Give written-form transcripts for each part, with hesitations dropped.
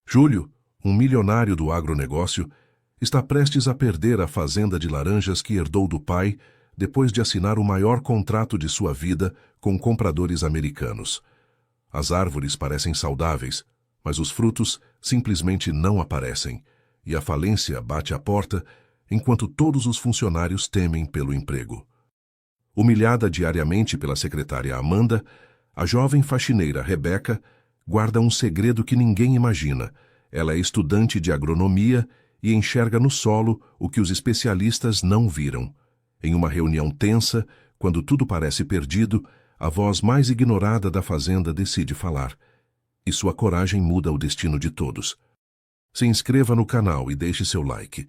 Júlio, um milionário do agronegócio, está prestes a perder a fazenda de laranjas que herdou do pai depois de assinar o maior contrato de sua vida com compradores americanos. As árvores parecem saudáveis, mas os frutos simplesmente não aparecem, e a falência bate à porta enquanto todos os funcionários temem pelo emprego. Humilhada diariamente pela secretária Amanda, a jovem faxineira Rebeca guarda um segredo que ninguém imagina. Ela é estudante de agronomia e enxerga no solo o que os especialistas não viram. Em uma reunião tensa, quando tudo parece perdido, a voz mais ignorada da fazenda decide falar. E sua coragem muda o destino de todos. Se inscreva no canal e deixe seu like.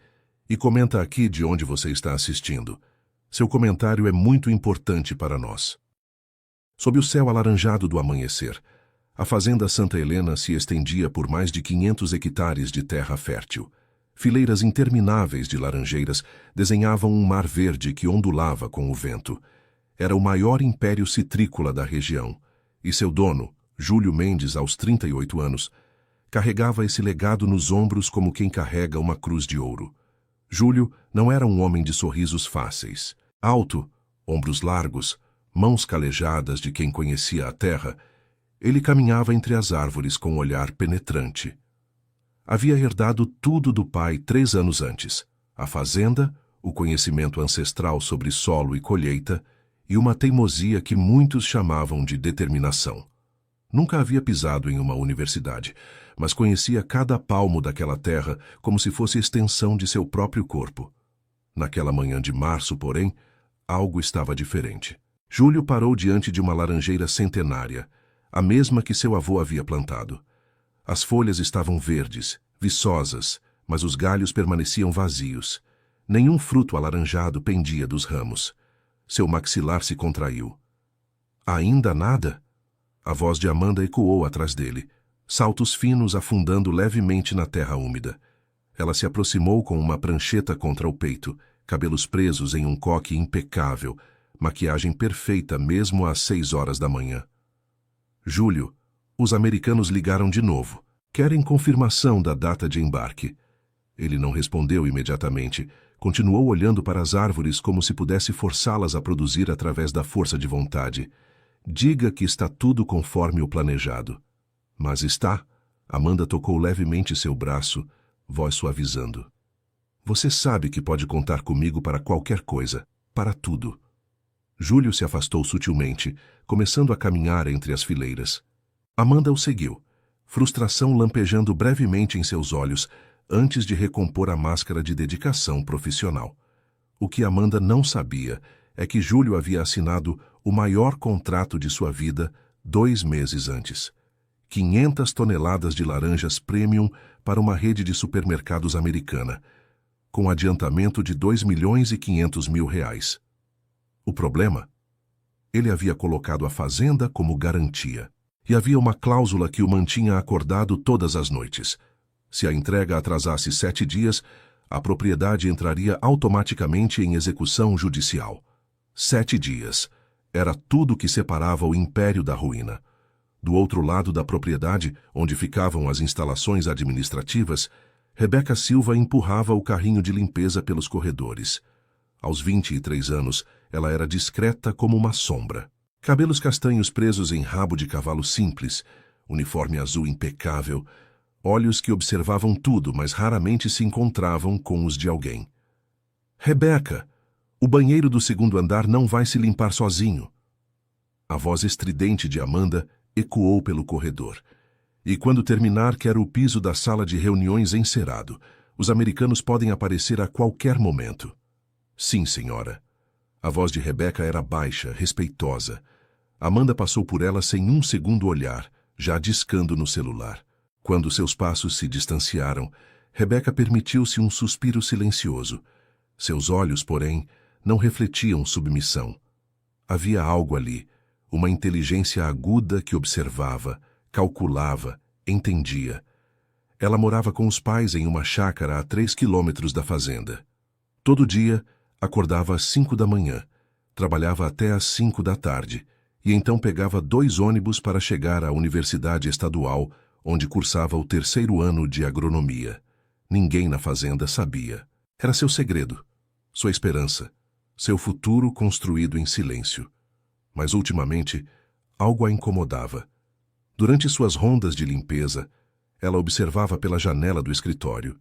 E comenta aqui de onde você está assistindo. Seu comentário é muito importante para nós. Sob o céu alaranjado do amanhecer, a fazenda Santa Helena se estendia por mais de 500 hectares de terra fértil. Fileiras intermináveis de laranjeiras desenhavam um mar verde que ondulava com o vento. Era o maior império citrícola da região, e seu dono, Júlio Mendes, aos 38 anos, carregava esse legado nos ombros como quem carrega uma cruz de ouro. Júlio não era um homem de sorrisos fáceis. Alto, ombros largos, mãos calejadas de quem conhecia a terra, ele caminhava entre as árvores com um olhar penetrante. Havia herdado tudo do pai 3 anos antes: a fazenda, o conhecimento ancestral sobre solo e colheita e uma teimosia que muitos chamavam de determinação. Nunca havia pisado em uma universidade, mas conhecia cada palmo daquela terra como se fosse extensão de seu próprio corpo. Naquela manhã de março, porém, algo estava diferente. Júlio parou diante de uma laranjeira centenária, a mesma que seu avô havia plantado. As folhas estavam verdes, viçosas, mas os galhos permaneciam vazios. Nenhum fruto alaranjado pendia dos ramos. Seu maxilar se contraiu. Ainda nada? A voz de Amanda ecoou atrás dele, saltos finos afundando levemente na terra úmida. Ela se aproximou com uma prancheta contra o peito, cabelos presos em um coque impecável, maquiagem perfeita mesmo às 6 horas da manhã. Júlio, os americanos ligaram de novo. Querem confirmação da data de embarque. Ele não respondeu imediatamente. Continuou olhando para as árvores como se pudesse forçá-las a produzir através da força de vontade. Diga que está tudo conforme o planejado. Mas está. Amanda tocou levemente seu braço, voz suavizando. Você sabe que pode contar comigo para qualquer coisa, para tudo. Júlio se afastou sutilmente, começando a caminhar entre as fileiras. Amanda o seguiu, frustração lampejando brevemente em seus olhos, antes de recompor a máscara de dedicação profissional. O que Amanda não sabia é que Júlio havia assinado o maior contrato de sua vida 2 meses antes. 500 toneladas de laranjas premium para uma rede de supermercados americana, com adiantamento de R$ 2.500.000. O problema? Ele havia colocado a fazenda como garantia. E havia uma cláusula que o mantinha acordado todas as noites. Se a entrega atrasasse 7 dias, a propriedade entraria automaticamente em execução judicial. 7 dias. Era tudo que separava o império da ruína. Do outro lado da propriedade, onde ficavam as instalações administrativas, Rebeca Silva empurrava o carrinho de limpeza pelos corredores. Aos 23 anos, ela era discreta como uma sombra. Cabelos castanhos presos em rabo de cavalo simples, uniforme azul impecável, olhos que observavam tudo, mas raramente se encontravam com os de alguém. Rebeca, o banheiro do 2º andar não vai se limpar sozinho. A voz estridente de Amanda ecoou pelo corredor. E quando terminar, quero o piso da sala de reuniões encerado. Os americanos podem aparecer a qualquer momento. Sim, senhora. A voz de Rebeca era baixa, respeitosa. Amanda passou por ela sem um segundo olhar, já discando no celular. Quando seus passos se distanciaram, Rebeca permitiu-se um suspiro silencioso. Seus olhos, porém, não refletiam submissão. Havia algo ali, uma inteligência aguda que observava, calculava, entendia. Ela morava com os pais em uma chácara a 3 quilômetros da fazenda. Todo dia, acordava às 5 da manhã, trabalhava até às 5 da tarde, e então pegava 2 ônibus para chegar à Universidade Estadual, onde cursava o 3º ano de agronomia. Ninguém na fazenda sabia. Era seu segredo, sua esperança, seu futuro construído em silêncio. Mas ultimamente, algo a incomodava. Durante suas rondas de limpeza, ela observava pela janela do escritório.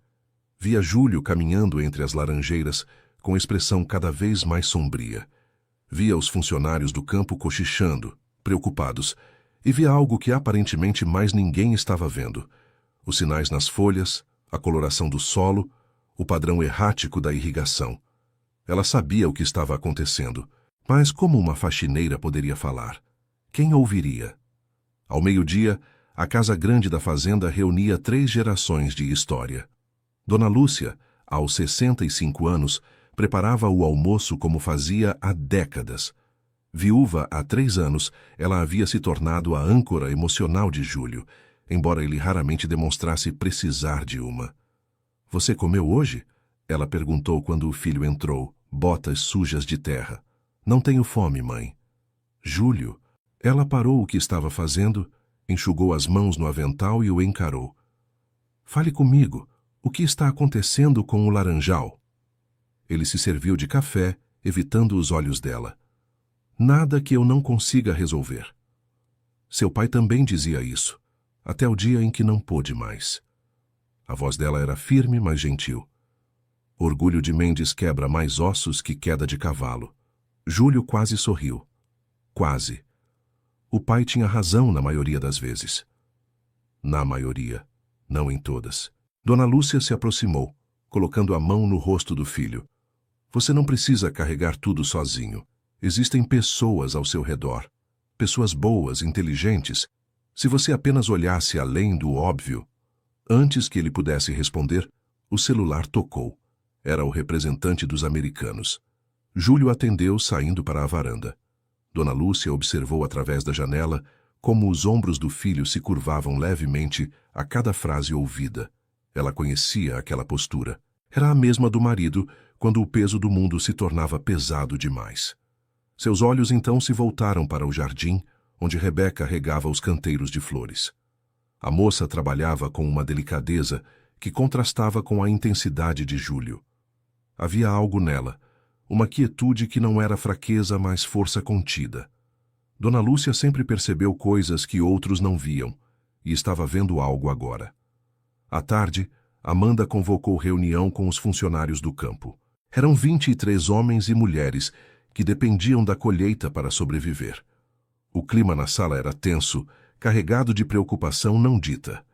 Via Júlio caminhando entre as laranjeiras com expressão cada vez mais sombria. Via os funcionários do campo cochichando, preocupados, e via algo que aparentemente mais ninguém estava vendo: os sinais nas folhas, a coloração do solo, o padrão errático da irrigação. Ela sabia o que estava acontecendo, mas como uma faxineira poderia falar? Quem ouviria? Ao meio-dia, a casa grande da fazenda reunia 3 gerações de história. Dona Lúcia, aos 65 anos, preparava o almoço como fazia há décadas. Viúva há 3 anos, ela havia se tornado a âncora emocional de Júlio, embora ele raramente demonstrasse precisar de uma. "Você comeu hoje?" ela perguntou quando o filho entrou, botas sujas de terra. "Não tenho fome, mãe." "Júlio." Ela parou o que estava fazendo, enxugou as mãos no avental e o encarou. "Fale comigo. O que está acontecendo com o laranjal?" Ele se serviu de café, evitando os olhos dela. "Nada que eu não consiga resolver." Seu pai também dizia isso, até o dia em que não pôde mais. A voz dela era firme, mas gentil. Orgulho de Mendes quebra mais ossos que queda de cavalo. Júlio quase sorriu. Quase. O pai tinha razão na maioria das vezes. Na maioria, não em todas. Dona Lúcia se aproximou, colocando a mão no rosto do filho. "Você não precisa carregar tudo sozinho. Existem pessoas ao seu redor. Pessoas boas, inteligentes. Se você apenas olhasse além do óbvio." Antes que ele pudesse responder, o celular tocou. Era o representante dos americanos. Júlio atendeu saindo para a varanda. Dona Lúcia observou através da janela como os ombros do filho se curvavam levemente a cada frase ouvida. Ela conhecia aquela postura. Era a mesma do marido quando o peso do mundo se tornava pesado demais. Seus olhos então se voltaram para o jardim, onde Rebeca regava os canteiros de flores. A moça trabalhava com uma delicadeza que contrastava com a intensidade de Júlio. Havia algo nela, uma quietude que não era fraqueza, mas força contida. Dona Lúcia sempre percebeu coisas que outros não viam, e estava vendo algo agora. À tarde, Amanda convocou reunião com os funcionários do campo. Eram 23 homens e mulheres que dependiam da colheita para sobreviver. O clima na sala era tenso, carregado de preocupação não dita.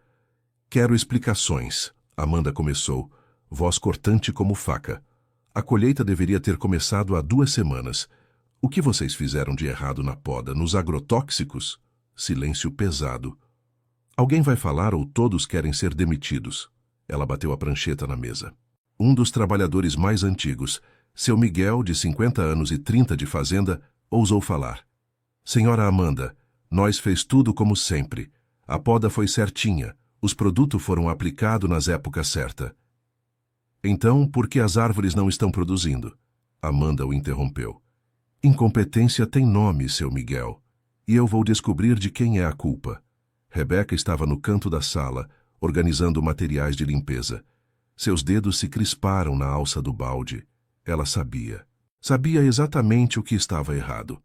"Quero explicações", Amanda começou, voz cortante como faca. "A colheita deveria ter começado há 2 semanas. O que vocês fizeram de errado na poda, nos agrotóxicos?" Silêncio pesado. "Alguém vai falar ou todos querem ser demitidos?" Ela bateu a prancheta na mesa. Um dos trabalhadores mais antigos, seu Miguel, de 50 anos e 30 de fazenda, ousou falar. "Senhora Amanda, nós fez tudo como sempre. A poda foi certinha, os produtos foram aplicados nas épocas certas." "Então, por que as árvores não estão produzindo?" Amanda o interrompeu. "Incompetência tem nome, seu Miguel, e eu vou descobrir de quem é a culpa." Rebeca estava no canto da sala, organizando materiais de limpeza. Seus dedos se crisparam na alça do balde. Ela sabia. Sabia exatamente o que estava errado.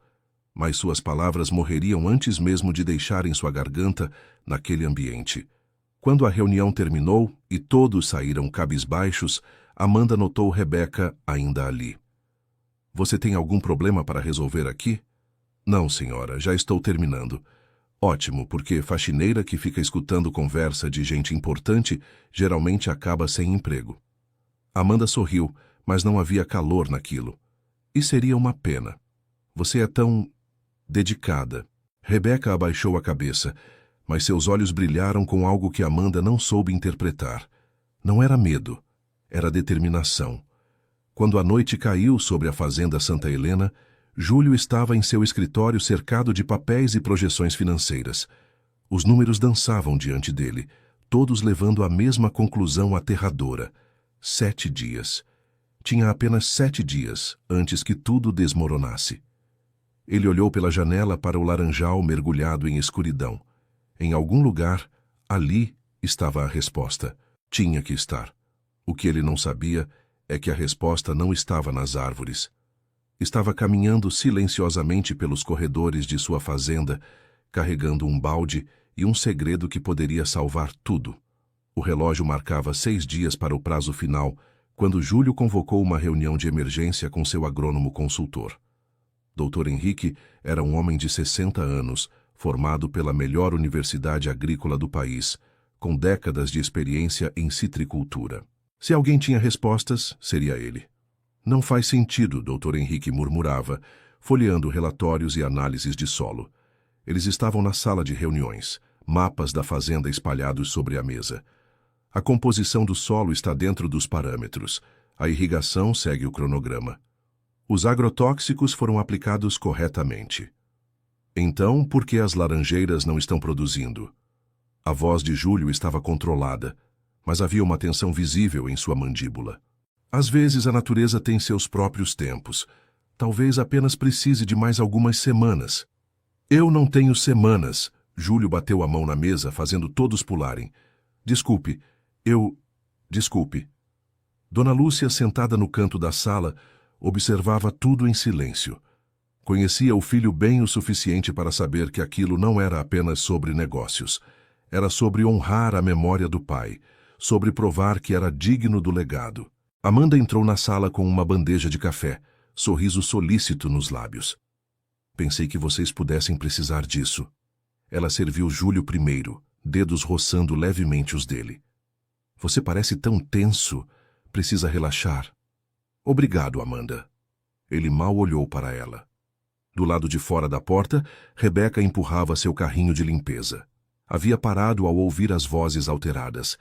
Mas suas palavras morreriam antes mesmo de deixarem sua garganta naquele ambiente. Quando a reunião terminou e todos saíram cabisbaixos, Amanda notou Rebeca ainda ali. "Você tem algum problema para resolver aqui?" "Não, senhora, já estou terminando." "Ótimo, porque faxineira que fica escutando conversa de gente importante geralmente acaba sem emprego." Amanda sorriu, mas não havia calor naquilo. "E seria uma pena. Você é tão dedicada." Rebeca abaixou a cabeça, mas seus olhos brilharam com algo que Amanda não soube interpretar. Não era medo, era determinação. Quando a noite caiu sobre a fazenda Santa Helena, Júlio estava em seu escritório cercado de papéis e projeções financeiras. Os números dançavam diante dele, todos levando à mesma conclusão aterradora. 7 dias. Tinha apenas 7 dias antes que tudo desmoronasse. Ele olhou pela janela para o laranjal mergulhado em escuridão. Em algum lugar, Ali estava a resposta. Tinha que estar. O que ele não sabia é que a resposta não estava nas árvores. Estava caminhando silenciosamente pelos corredores de sua fazenda, carregando um balde e um segredo que poderia salvar tudo. O relógio marcava 6 dias para o prazo final, quando Júlio convocou uma reunião de emergência com seu agrônomo consultor. Dr. Henrique era um homem de 60 anos, formado pela melhor universidade agrícola do país, com décadas de experiência em citricultura. Se alguém tinha respostas, seria ele. Não faz sentido, Dr. Henrique murmurava, folheando relatórios e análises de solo. Eles estavam na sala de reuniões, mapas da fazenda espalhados sobre a mesa. A composição do solo está dentro dos parâmetros. A irrigação segue o cronograma. Os agrotóxicos foram aplicados corretamente. Então, por que as laranjeiras não estão produzindo? A voz de Júlio estava controlada, mas havia uma tensão visível em sua mandíbula. Às vezes a natureza tem seus próprios tempos. Talvez apenas precise de mais algumas semanas. Eu não tenho semanas. Júlio bateu a mão na mesa, fazendo todos pularem. Desculpe. Desculpe. Dona Lúcia, sentada no canto da sala, observava tudo em silêncio. Conhecia o filho bem o suficiente para saber que aquilo não era apenas sobre negócios. Era sobre honrar a memória do pai, sobre provar que era digno do legado. Amanda entrou na sala com uma bandeja de café, sorriso solícito nos lábios. Pensei que vocês pudessem precisar disso. Ela serviu Júlio primeiro, dedos roçando levemente os dele. Você parece tão tenso. Precisa relaxar. Obrigado, Amanda. Ele mal olhou para ela. Do lado de fora da porta, Rebeca empurrava seu carrinho de limpeza. Havia parado ao ouvir as vozes alteradas.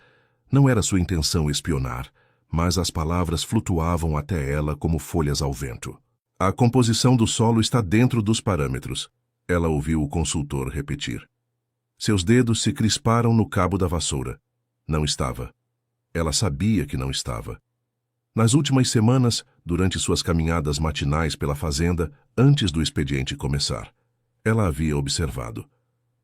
Não era sua intenção espionar, mas as palavras flutuavam até ela como folhas ao vento. A composição do solo está dentro dos parâmetros. Ela ouviu o consultor repetir. Seus dedos se crisparam no cabo da vassoura. Não estava. Ela sabia que não estava. Nas últimas semanas, durante suas caminhadas matinais pela fazenda, antes do expediente começar, ela havia observado.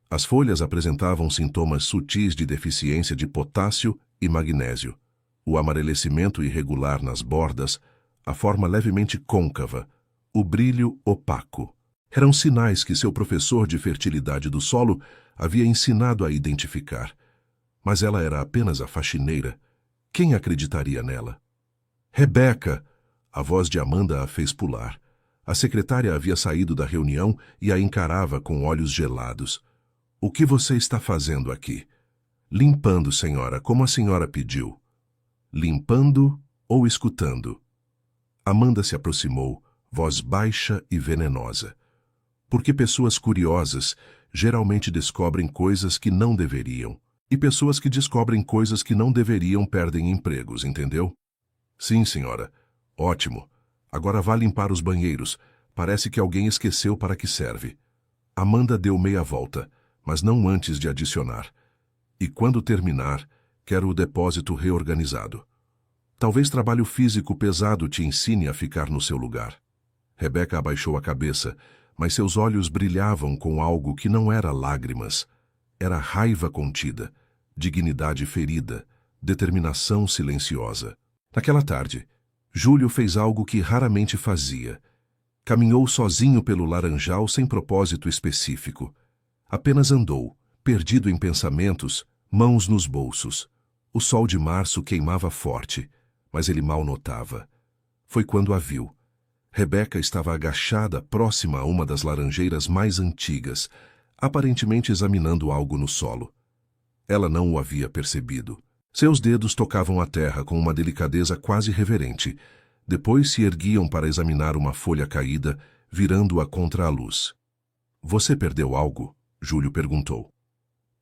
As folhas apresentavam sintomas sutis de deficiência de potássio e magnésio. O amarelecimento irregular nas bordas, a forma levemente côncava, o brilho opaco. Eram sinais que seu professor de fertilidade do solo havia ensinado a identificar. Mas ela era apenas a faxineira. Quem acreditaria nela? Rebeca! A voz de Amanda a fez pular. A secretária havia saído da reunião e a encarava com olhos gelados. O que você está fazendo aqui? Limpando, senhora, como a senhora pediu. Limpando ou escutando? Amanda se aproximou, voz baixa e venenosa. Porque pessoas curiosas geralmente descobrem coisas que não deveriam. E pessoas que descobrem coisas que não deveriam perdem empregos, entendeu? Sim, senhora. Ótimo. Agora vá limpar os banheiros. Parece que alguém esqueceu para que serve. Amanda deu meia volta, mas não antes de adicionar. E quando terminar, quero o depósito reorganizado. Talvez trabalho físico pesado te ensine a ficar no seu lugar. Rebeca abaixou a cabeça, mas seus olhos brilhavam com algo que não era lágrimas. Era raiva contida, dignidade ferida, determinação silenciosa. Naquela tarde, Júlio fez algo que raramente fazia. Caminhou sozinho pelo laranjal sem propósito específico. Apenas andou, perdido em pensamentos, mãos nos bolsos. O sol de março queimava forte, mas ele mal notava. Foi quando a viu. Rebeca estava agachada próxima a uma das laranjeiras mais antigas, aparentemente examinando algo no solo. Ela não o havia percebido. Seus dedos tocavam a terra com uma delicadeza quase reverente. Depois se erguiam para examinar uma folha caída, virando-a contra a luz. Você perdeu algo? Júlio perguntou.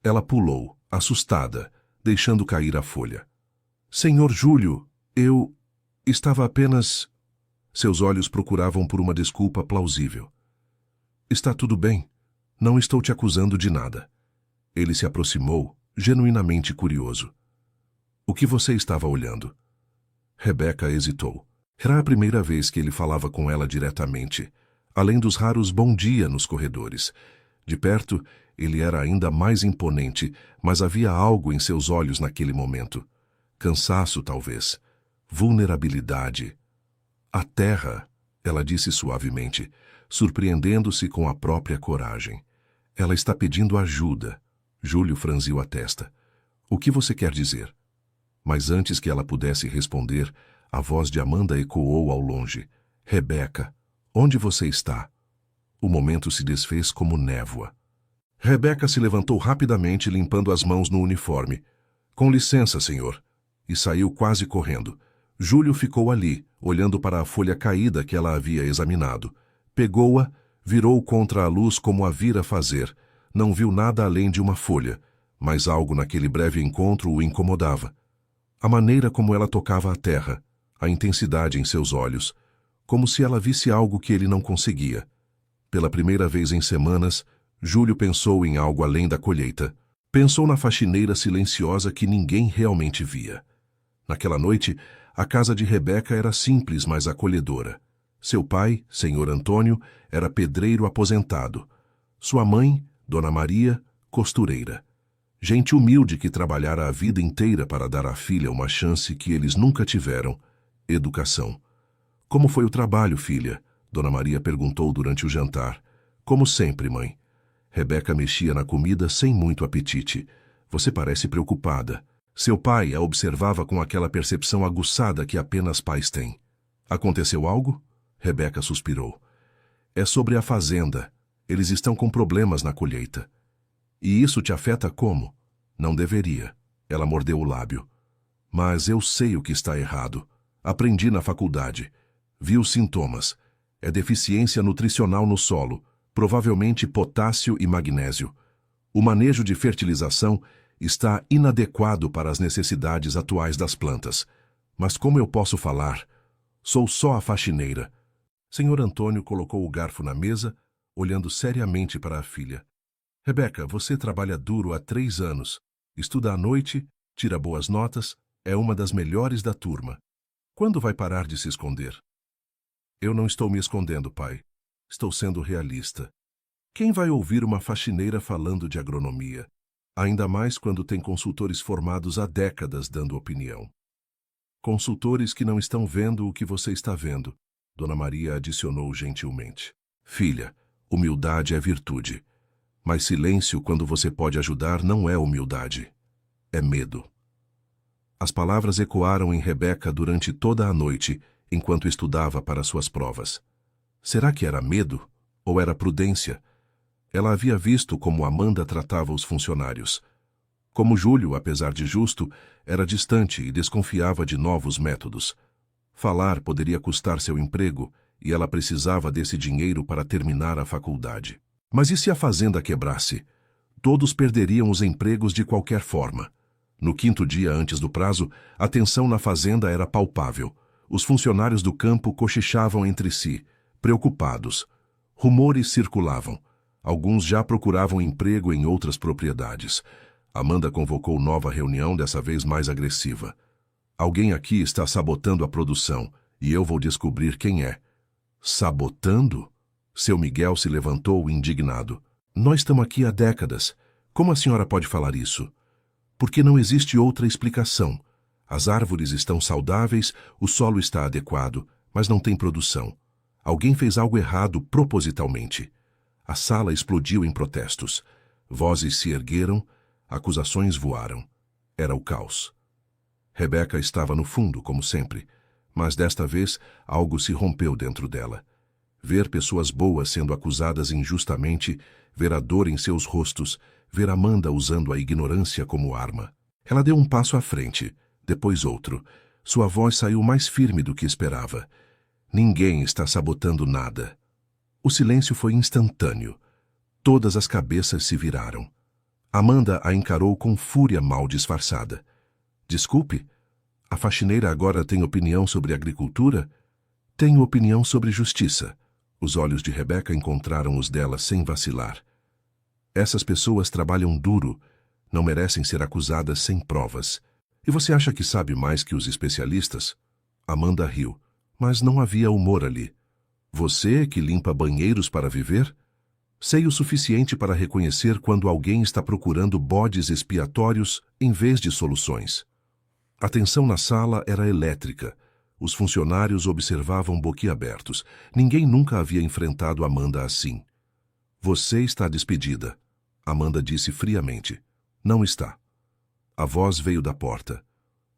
Ela pulou, assustada, deixando cair a folha. Senhor Júlio, eu estava apenas... Seus olhos procuravam por uma desculpa plausível. Está tudo bem. Não estou te acusando de nada. Ele se aproximou, genuinamente curioso. O que você estava olhando? Rebeca hesitou. Era a primeira vez que ele falava com ela diretamente, além dos raros bom dia nos corredores. De perto, ele era ainda mais imponente, mas havia algo em seus olhos naquele momento. Cansaço, talvez. Vulnerabilidade. A terra, ela disse suavemente, surpreendendo-se com a própria coragem. Ela está pedindo ajuda. Júlio franziu a testa. O que você quer dizer? Mas antes que ela pudesse responder, a voz de Amanda ecoou ao longe. Rebeca, onde você está? O momento se desfez como névoa. Rebeca se levantou rapidamente, limpando as mãos no uniforme. Com licença, senhor. E saiu quase correndo. Júlio ficou ali, olhando para a folha caída que ela havia examinado. Pegou-a, virou contra a luz como a vira fazer. Não viu nada além de uma folha, mas algo naquele breve encontro o incomodava. A maneira como ela tocava a terra, a intensidade em seus olhos, como se ela visse algo que ele não conseguia. Pela primeira vez em semanas, Júlio pensou em algo além da colheita. Pensou na faxineira silenciosa que ninguém realmente via. Naquela noite, a casa de Rebeca era simples, mas acolhedora. Seu pai, senhor Antônio, era pedreiro aposentado. Sua mãe, Dona Maria, costureira. Gente humilde que trabalhara a vida inteira para dar à filha uma chance que eles nunca tiveram: educação. Como foi o trabalho, filha? Dona Maria perguntou durante o jantar. Como sempre, mãe. Rebeca mexia na comida sem muito apetite. Você parece preocupada. Seu pai a observava com aquela percepção aguçada que apenas pais têm. Aconteceu algo? Rebeca suspirou. É sobre a fazenda. Eles estão com problemas na colheita. E isso te afeta como? Não deveria. Ela mordeu o lábio. Mas eu sei o que está errado. Aprendi na faculdade. Vi os sintomas. É deficiência nutricional no solo, provavelmente potássio e magnésio. O manejo de fertilização está inadequado para as necessidades atuais das plantas. Mas como eu posso falar? Sou só a faxineira. Senhor Antônio colocou o garfo na mesa, olhando seriamente para a filha. Rebeca, você trabalha duro há 3 anos. Estuda à noite, tira boas notas, é uma das melhores da turma. Quando vai parar de se esconder? Eu não estou me escondendo, pai. Estou sendo realista. Quem vai ouvir uma faxineira falando de agronomia? Ainda mais quando tem consultores formados há décadas dando opinião. Consultores que não estão vendo o que você está vendo, Dona Maria adicionou gentilmente. Filha, humildade é virtude. Mas silêncio quando você pode ajudar não é humildade. É medo. As palavras ecoaram em Rebeca durante toda a noite, enquanto estudava para suas provas. Será que era medo? Ou era prudência? Ela havia visto como Amanda tratava os funcionários. Como Júlio, apesar de justo, era distante e desconfiava de novos métodos. Falar poderia custar seu emprego, e ela precisava desse dinheiro para terminar a faculdade. Mas e se a fazenda quebrasse? Todos perderiam os empregos de qualquer forma. No 5º dia antes do prazo, a tensão na fazenda era palpável. Os funcionários do campo cochichavam entre si, preocupados. Rumores circulavam. Alguns já procuravam emprego em outras propriedades. Amanda convocou nova reunião, dessa vez mais agressiva. Alguém aqui está sabotando a produção, e eu vou descobrir quem é. Sabotando? Seu Miguel se levantou indignado. Nós estamos aqui há décadas. Como a senhora pode falar isso? Porque não existe outra explicação. As árvores estão saudáveis, o solo está adequado, mas não tem produção. Alguém fez algo errado propositalmente. A sala explodiu em protestos. Vozes se ergueram, acusações voaram. Era o caos. Rebeca estava no fundo, como sempre, mas desta vez algo se rompeu dentro dela. Ver pessoas boas sendo acusadas injustamente, ver a dor em seus rostos, ver Amanda usando a ignorância como arma. Ela deu um passo à frente, depois outro. Sua voz saiu mais firme do que esperava. Ninguém está sabotando nada. O silêncio foi instantâneo. Todas as cabeças se viraram. Amanda a encarou com fúria mal disfarçada. Desculpe, a faxineira agora tem opinião sobre agricultura? Tenho opinião sobre justiça. Os olhos de Rebeca encontraram os dela sem vacilar. Essas pessoas trabalham duro, não merecem ser acusadas sem provas. E você acha que sabe mais que os especialistas? Amanda riu, mas não havia humor ali. Você que limpa banheiros para viver? Sei o suficiente para reconhecer quando alguém está procurando bodes expiatórios em vez de soluções. A tensão na sala era elétrica. Os funcionários observavam boquiabertos. Ninguém nunca havia enfrentado Amanda assim. Você está despedida, Amanda disse friamente. Não está. A voz veio da porta.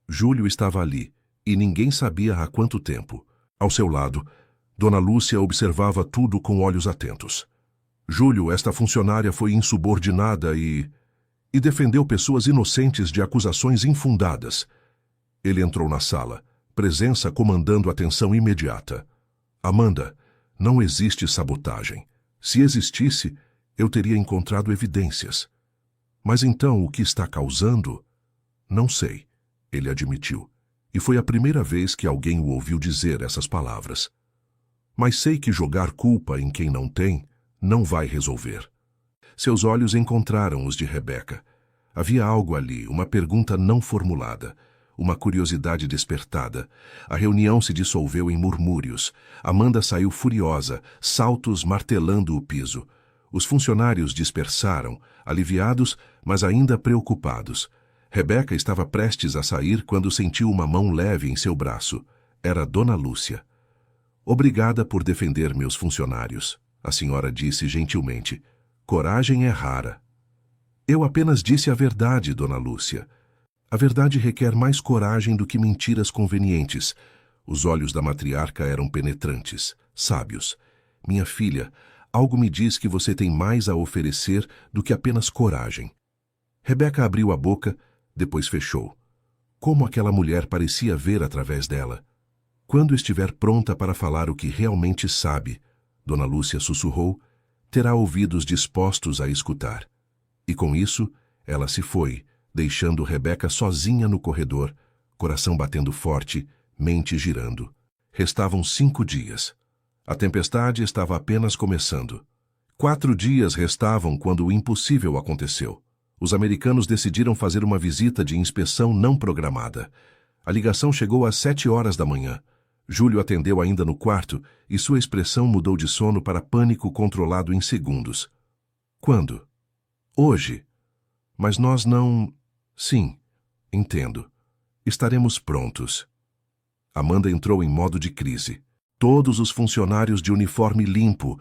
Júlio estava ali, e ninguém sabia há quanto tempo. Ao seu lado, Dona Lúcia observava tudo com olhos atentos. Júlio, esta funcionária foi insubordinada e defendeu pessoas inocentes de acusações infundadas. Ele entrou na sala, presença comandando a tensão imediata. Amanda, não existe sabotagem. Se existisse, eu teria encontrado evidências. Mas então o que está causando? Não sei, ele admitiu. E foi a primeira vez que alguém o ouviu dizer essas palavras. Mas sei que jogar culpa em quem não tem não vai resolver. Seus olhos encontraram os de Rebeca. Havia algo ali, uma pergunta não formulada, uma curiosidade despertada. A reunião se dissolveu em murmúrios. Amanda saiu furiosa, saltos martelando o piso. Os funcionários dispersaram, aliviados, mas ainda preocupados. Rebeca estava prestes a sair quando sentiu uma mão leve em seu braço. Era Dona Lúcia. Obrigada por defender meus funcionários, a senhora disse gentilmente. Coragem é rara. Eu apenas disse a verdade, Dona Lúcia. A verdade requer mais coragem do que mentiras convenientes. Os olhos da matriarca eram penetrantes, sábios. Minha filha, algo me diz que você tem mais a oferecer do que apenas coragem. Rebeca abriu a boca, depois fechou. Como aquela mulher parecia ver através dela. Quando estiver pronta para falar o que realmente sabe, Dona Lúcia sussurrou, terá ouvidos dispostos a escutar. E com isso, ela se foi, deixando Rebeca sozinha no corredor, coração batendo forte, mente girando. Restavam 5 dias. A tempestade estava apenas começando. 4 dias restavam quando o impossível aconteceu. Os americanos decidiram fazer uma visita de inspeção não programada. A ligação chegou às 7 horas da manhã. Júlio atendeu ainda no quarto e sua expressão mudou de sono para pânico controlado em segundos. Quando? Hoje. Mas nós não... Sim, entendo. Estaremos prontos. Amanda entrou em modo de crise. Todos os funcionários de uniforme limpo.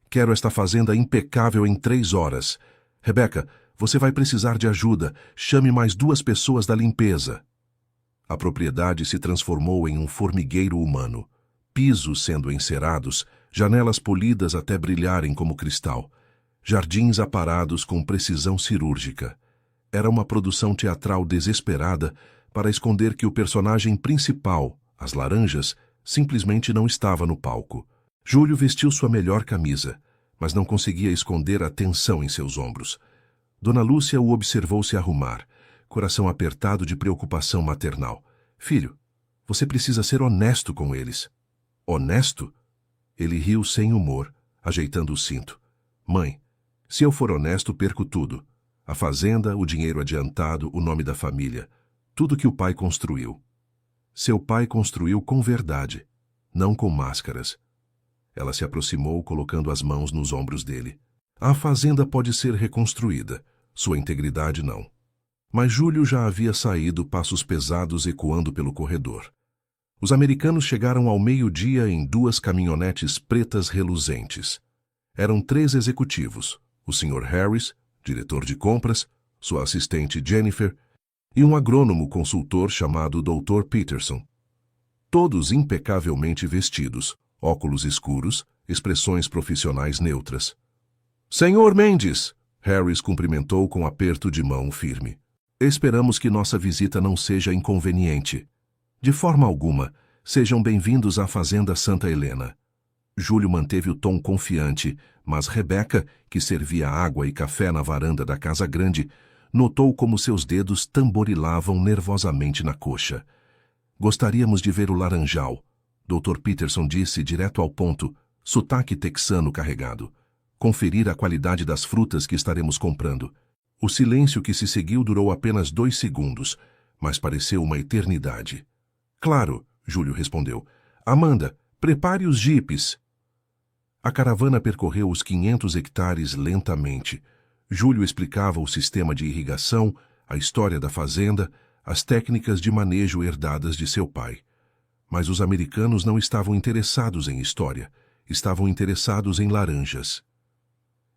Quero esta fazenda impecável em 3 horas. Rebeca, você vai precisar de ajuda. Chame mais 2 pessoas da limpeza. A propriedade se transformou em um formigueiro humano. Pisos sendo encerados, janelas polidas até brilharem como cristal. Jardins aparados com precisão cirúrgica. Era uma produção teatral desesperada para esconder que o personagem principal, as laranjas, simplesmente não estava no palco. Júlio vestiu sua melhor camisa, mas não conseguia esconder a tensão em seus ombros. Dona Lúcia o observou se arrumar, coração apertado de preocupação maternal. Filho, você precisa ser honesto com eles. Honesto? Ele riu sem humor, ajeitando o cinto. Mãe, se eu for honesto, perco tudo. A fazenda, o dinheiro adiantado, o nome da família. Tudo que o pai construiu. Seu pai construiu com verdade, não com máscaras. Ela se aproximou, colocando as mãos nos ombros dele. A fazenda pode ser reconstruída, sua integridade não. Mas Júlio já havia saído, passos pesados ecoando pelo corredor. Os americanos chegaram ao meio-dia em 2 caminhonetes pretas reluzentes. Eram 3 executivos, o Sr. Harris, diretor de compras, sua assistente Jennifer e um agrônomo consultor chamado Dr. Peterson. Todos impecavelmente vestidos, óculos escuros, expressões profissionais neutras. Senhor Mendes! Harris cumprimentou com aperto de mão firme. Esperamos que nossa visita não seja inconveniente. De forma alguma, sejam bem-vindos à Fazenda Santa Helena. Júlio manteve o tom confiante, mas Rebeca, que servia água e café na varanda da casa grande, notou como seus dedos tamborilavam nervosamente na coxa. Gostaríamos de ver o laranjal, Dr. Peterson disse direto ao ponto, sotaque texano carregado. Conferir a qualidade das frutas que estaremos comprando. O silêncio que se seguiu durou apenas 2 segundos, mas pareceu uma eternidade. Claro, Júlio respondeu. Amanda, prepare os jipes. A caravana percorreu os 500 hectares lentamente. Júlio explicava o sistema de irrigação, a história da fazenda, as técnicas de manejo herdadas de seu pai. Mas os americanos não estavam interessados em história, estavam interessados em laranjas.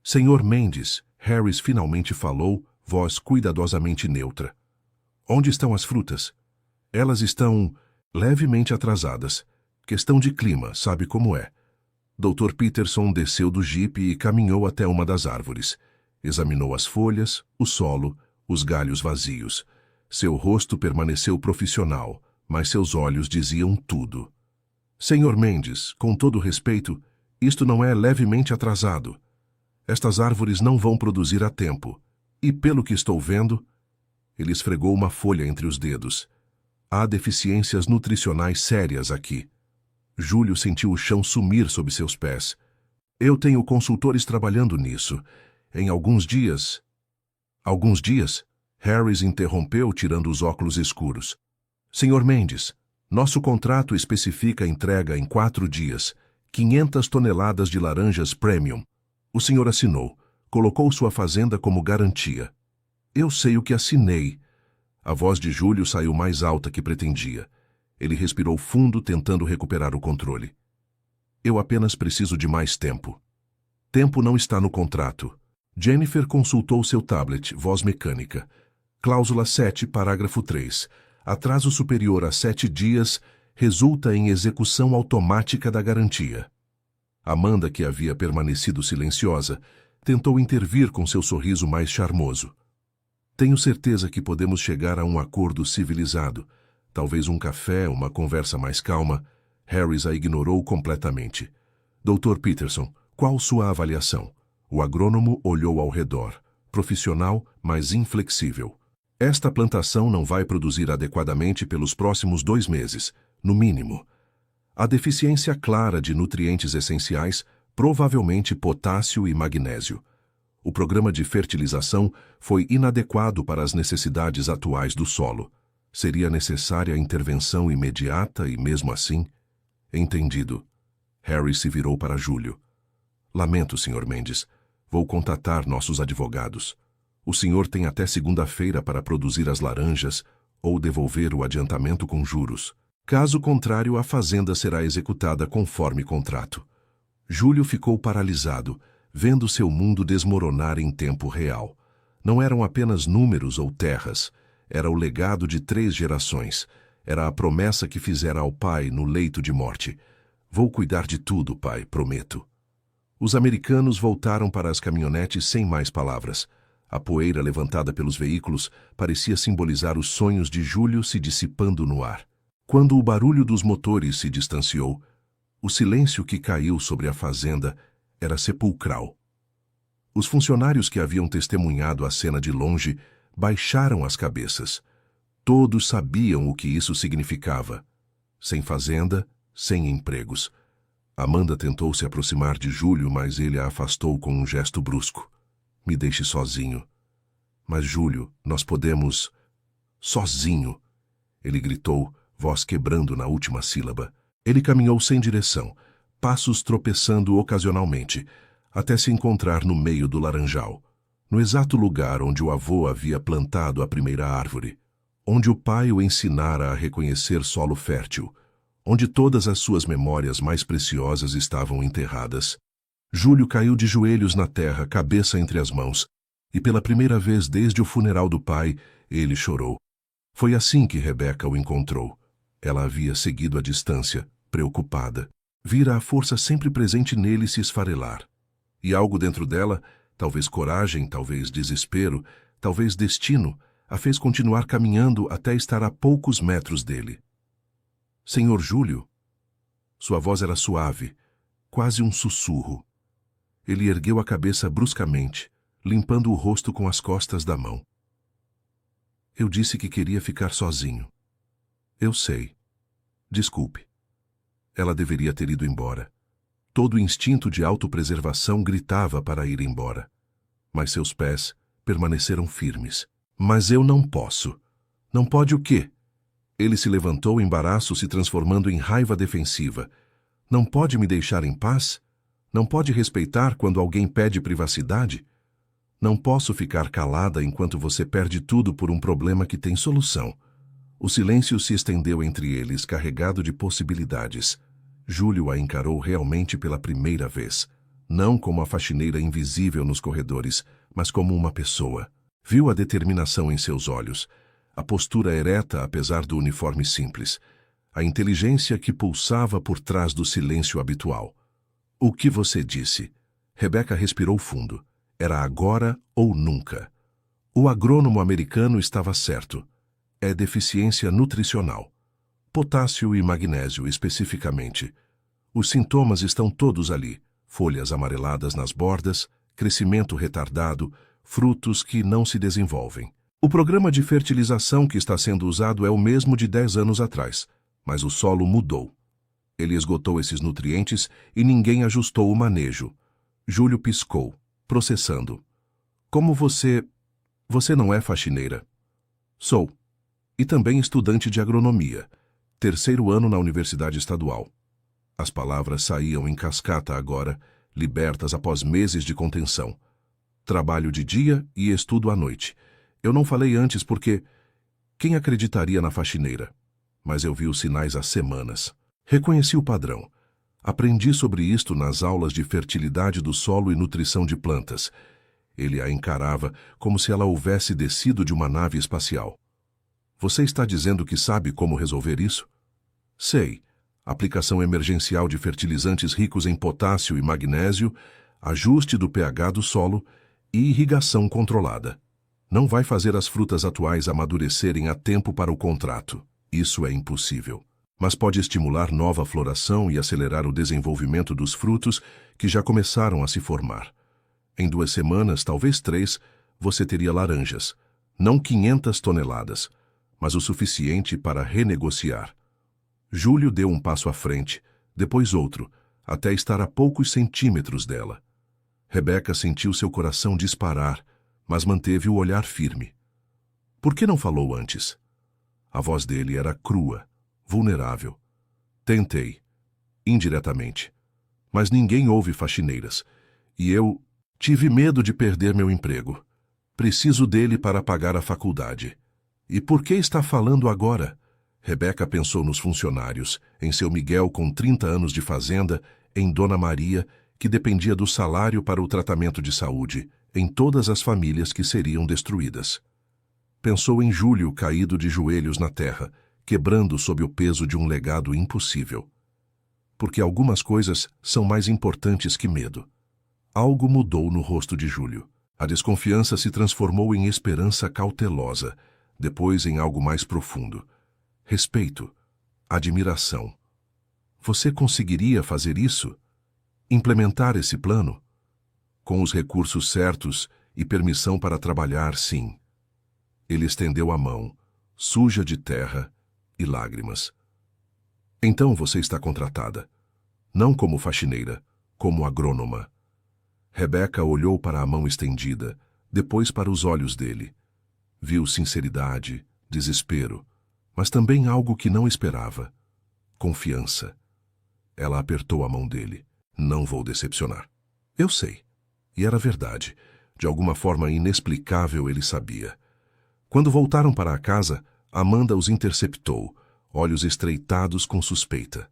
Senhor Mendes, Harris finalmente falou, voz cuidadosamente neutra. Onde estão as frutas? Elas estão levemente atrasadas. Questão de clima, sabe como é. Dr. Peterson desceu do jipe e caminhou até uma das árvores. Examinou as folhas, o solo, os galhos vazios. Seu rosto permaneceu profissional, mas seus olhos diziam tudo. Senhor Mendes, com todo respeito, isto não é levemente atrasado. Estas árvores não vão produzir a tempo. E pelo que estou vendo... Ele esfregou uma folha entre os dedos. Há deficiências nutricionais sérias aqui. Júlio sentiu o chão sumir sob seus pés. Eu tenho consultores trabalhando nisso. Em alguns dias... Alguns dias? Harris interrompeu, tirando os óculos escuros. Senhor Mendes, nosso contrato especifica a entrega em 4 dias. 500 toneladas de laranjas premium. O senhor assinou. Colocou sua fazenda como garantia. Eu sei o que assinei. A voz de Júlio saiu mais alta que pretendia. Ele respirou fundo, tentando recuperar o controle. Eu apenas preciso de mais tempo. Tempo não está no contrato. Jennifer consultou seu tablet, voz mecânica. Cláusula 7, parágrafo 3. Atraso superior a 7 dias resulta em execução automática da garantia. Amanda, que havia permanecido silenciosa, tentou intervir com seu sorriso mais charmoso. Tenho certeza que podemos chegar a um acordo civilizado. Talvez um café, uma conversa mais calma. Harris a ignorou completamente. Dr. Peterson, qual sua avaliação? O agrônomo olhou ao redor. Profissional, mas inflexível. Esta plantação não vai produzir adequadamente pelos próximos 2 meses, no mínimo. Há deficiência clara de nutrientes essenciais, provavelmente potássio e magnésio. O programa de fertilização foi inadequado para as necessidades atuais do solo. Seria necessária intervenção imediata e, mesmo assim... Entendido. Harry se virou para Júlio. Lamento, Sr. Mendes. Vou contatar nossos advogados. O senhor tem até segunda-feira para produzir as laranjas ou devolver o adiantamento com juros. Caso contrário, a fazenda será executada conforme contrato. Júlio ficou paralisado, vendo seu mundo desmoronar em tempo real. Não eram apenas números ou terras, era o legado de 3 gerações. Era a promessa que fizera ao pai no leito de morte. Vou cuidar de tudo, pai, prometo. Os americanos voltaram para as caminhonetes sem mais palavras. A poeira levantada pelos veículos parecia simbolizar os sonhos de Júlio se dissipando no ar. Quando o barulho dos motores se distanciou, o silêncio que caiu sobre a fazenda era sepulcral. Os funcionários que haviam testemunhado a cena de longe baixaram as cabeças. Todos sabiam o que isso significava. Sem fazenda, sem empregos. Amanda tentou se aproximar de Júlio, mas ele a afastou com um gesto brusco. Me deixe sozinho. Mas, Júlio, nós podemos... Sozinho! Ele gritou, voz quebrando na última sílaba. Ele caminhou sem direção, passos tropeçando ocasionalmente, até se encontrar no meio do laranjal, no exato lugar onde o avô havia plantado a primeira árvore, onde o pai o ensinara a reconhecer solo fértil, onde todas as suas memórias mais preciosas estavam enterradas. Júlio caiu de joelhos na terra, cabeça entre as mãos, e pela primeira vez desde o funeral do pai, ele chorou. Foi assim que Rebeca o encontrou. Ela havia seguido à distância, preocupada. Vira a força sempre presente nele se esfarelar. E algo dentro dela, talvez coragem, talvez desespero, talvez destino, a fez continuar caminhando até estar a poucos metros dele. Senhor Júlio? Sua voz era suave, quase um sussurro. Ele ergueu a cabeça bruscamente, limpando o rosto com as costas da mão. Eu disse que queria ficar sozinho. Eu sei. Desculpe. Ela deveria ter ido embora. Todo o instinto de autopreservação gritava para ir embora. Mas seus pés permaneceram firmes. Mas eu não posso. Não pode o quê? Ele se levantou, embaraço se transformando em raiva defensiva. Não pode me deixar em paz? Não pode respeitar quando alguém pede privacidade? Não posso ficar calada enquanto você perde tudo por um problema que tem solução. O silêncio se estendeu entre eles, carregado de possibilidades. Júlio a encarou realmente pela primeira vez. Não como a faxineira invisível nos corredores, mas como uma pessoa. Viu a determinação em seus olhos, a postura ereta apesar do uniforme simples, a inteligência que pulsava por trás do silêncio habitual. O que você disse? Rebeca respirou fundo. Era agora ou nunca. O agrônomo americano estava certo. É deficiência nutricional. Potássio e magnésio, especificamente. Os sintomas estão todos ali. Folhas amareladas nas bordas, crescimento retardado, frutos que não se desenvolvem. O programa de fertilização que está sendo usado é o mesmo de 10 anos atrás, mas o solo mudou. Ele esgotou esses nutrientes e ninguém ajustou o manejo. Júlio piscou, processando. Como você não é faxineira? Sou. E também estudante de agronomia. 3º ano na Universidade Estadual. As palavras saíam em cascata agora, libertas após meses de contenção. Trabalho de dia e estudo à noite. Eu não falei antes porque... Quem acreditaria na faxineira? Mas eu vi os sinais há semanas. Reconheci o padrão. Aprendi sobre isto nas aulas de fertilidade do solo e nutrição de plantas. Ele a encarava como se ela houvesse descido de uma nave espacial. Você está dizendo que sabe como resolver isso? Sei. Aplicação emergencial de fertilizantes ricos em potássio e magnésio, ajuste do pH do solo e irrigação controlada. Não vai fazer as frutas atuais amadurecerem a tempo para o contrato. Isso é impossível. Mas pode estimular nova floração e acelerar o desenvolvimento dos frutos que já começaram a se formar. Em 2 semanas, talvez 3, você teria laranjas. Não 500 toneladas, mas o suficiente para renegociar. Júlio deu um passo à frente, depois outro, até estar a poucos centímetros dela. Rebeca sentiu seu coração disparar, mas manteve o olhar firme. Por que não falou antes? A voz dele era crua, vulnerável. Tentei, indiretamente. Mas ninguém ouve faxineiras. E eu tive medo de perder meu emprego. Preciso dele para pagar a faculdade. E por que está falando agora? Rebeca pensou nos funcionários, em seu Miguel com 30 anos de fazenda, em Dona Maria, que dependia do salário para o tratamento de saúde, em todas as famílias que seriam destruídas. Pensou em Júlio caído de joelhos na terra, quebrando sob o peso de um legado impossível. Porque algumas coisas são mais importantes que medo. Algo mudou no rosto de Júlio. A desconfiança se transformou em esperança cautelosa, depois em algo mais profundo. Respeito, admiração. Você conseguiria fazer isso? Implementar esse plano? Com os recursos certos e permissão para trabalhar, sim. Ele estendeu a mão, suja de terra e lágrimas. Então você está contratada. Não como faxineira, como agrônoma. Rebeca olhou para a mão estendida, depois para os olhos dele. Viu sinceridade, desespero, mas também algo que não esperava. Confiança. Ela apertou a mão dele. Não vou decepcionar. Eu sei. E era verdade. De alguma forma inexplicável ele sabia. Quando voltaram para a casa, Amanda os interceptou, olhos estreitados com suspeita.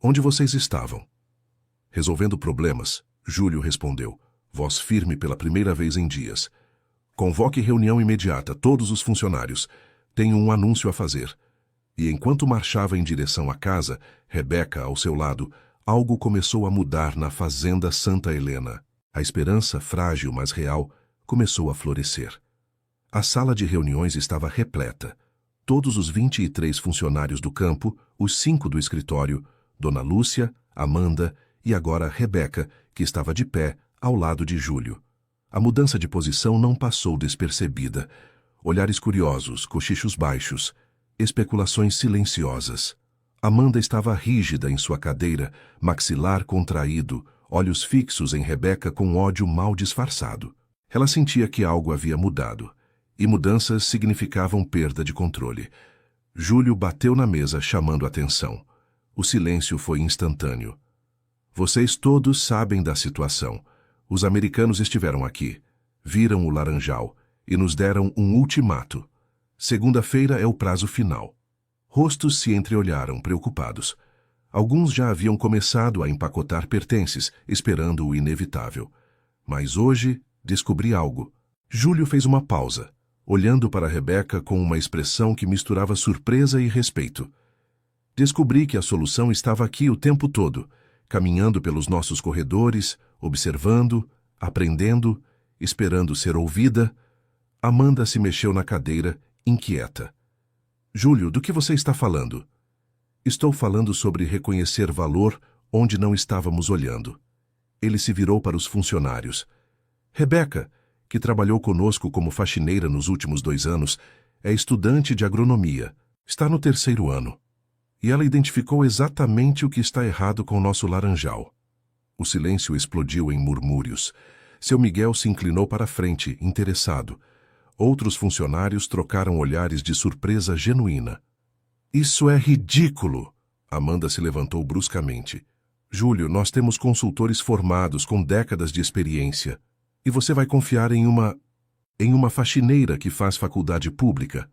Onde vocês estavam? Resolvendo problemas, Júlio respondeu, voz firme pela primeira vez em dias. Convoque reunião imediata, todos os funcionários. Tenho um anúncio a fazer. E enquanto marchava em direção à casa, Rebeca, ao seu lado, algo começou a mudar na fazenda Santa Helena. A esperança, frágil mas real, começou a florescer. A sala de reuniões estava repleta. Todos os 23 funcionários do campo, os 5 do escritório, Dona Lúcia, Amanda e agora Rebeca, que estava de pé, ao lado de Júlio. A mudança de posição não passou despercebida. Olhares curiosos, cochichos baixos, especulações silenciosas. Amanda estava rígida em sua cadeira, maxilar contraído, olhos fixos em Rebeca com ódio mal disfarçado. Ela sentia que algo havia mudado, e mudanças significavam perda de controle. Júlio bateu na mesa, chamando atenção. O silêncio foi instantâneo. Vocês todos sabem da situação. Os americanos estiveram aqui, viram o laranjal e nos deram um ultimato. Segunda-feira é o prazo final. Rostos se entreolharam, preocupados. Alguns já haviam começado a empacotar pertences, esperando o inevitável. Mas hoje descobri algo. Júlio fez uma pausa, olhando para Rebeca com uma expressão que misturava surpresa e respeito. Descobri que a solução estava aqui o tempo todo, caminhando pelos nossos corredores, observando, aprendendo, esperando ser ouvida. Amanda se mexeu na cadeira, inquieta. Júlio, do que você está falando? Estou falando sobre reconhecer valor onde não estávamos olhando. Ele se virou para os funcionários. Rebeca, que trabalhou conosco como faxineira nos últimos 2 anos, é estudante de agronomia. Está no 3º ano. E ela identificou exatamente o que está errado com o nosso laranjal. O silêncio explodiu em murmúrios. Seu Miguel se inclinou para a frente, interessado. Outros funcionários trocaram olhares de surpresa genuína. Isso é ridículo! Amanda se levantou bruscamente. Júlio, nós temos consultores formados com décadas de experiência. E você vai confiar em uma faxineira que faz faculdade pública?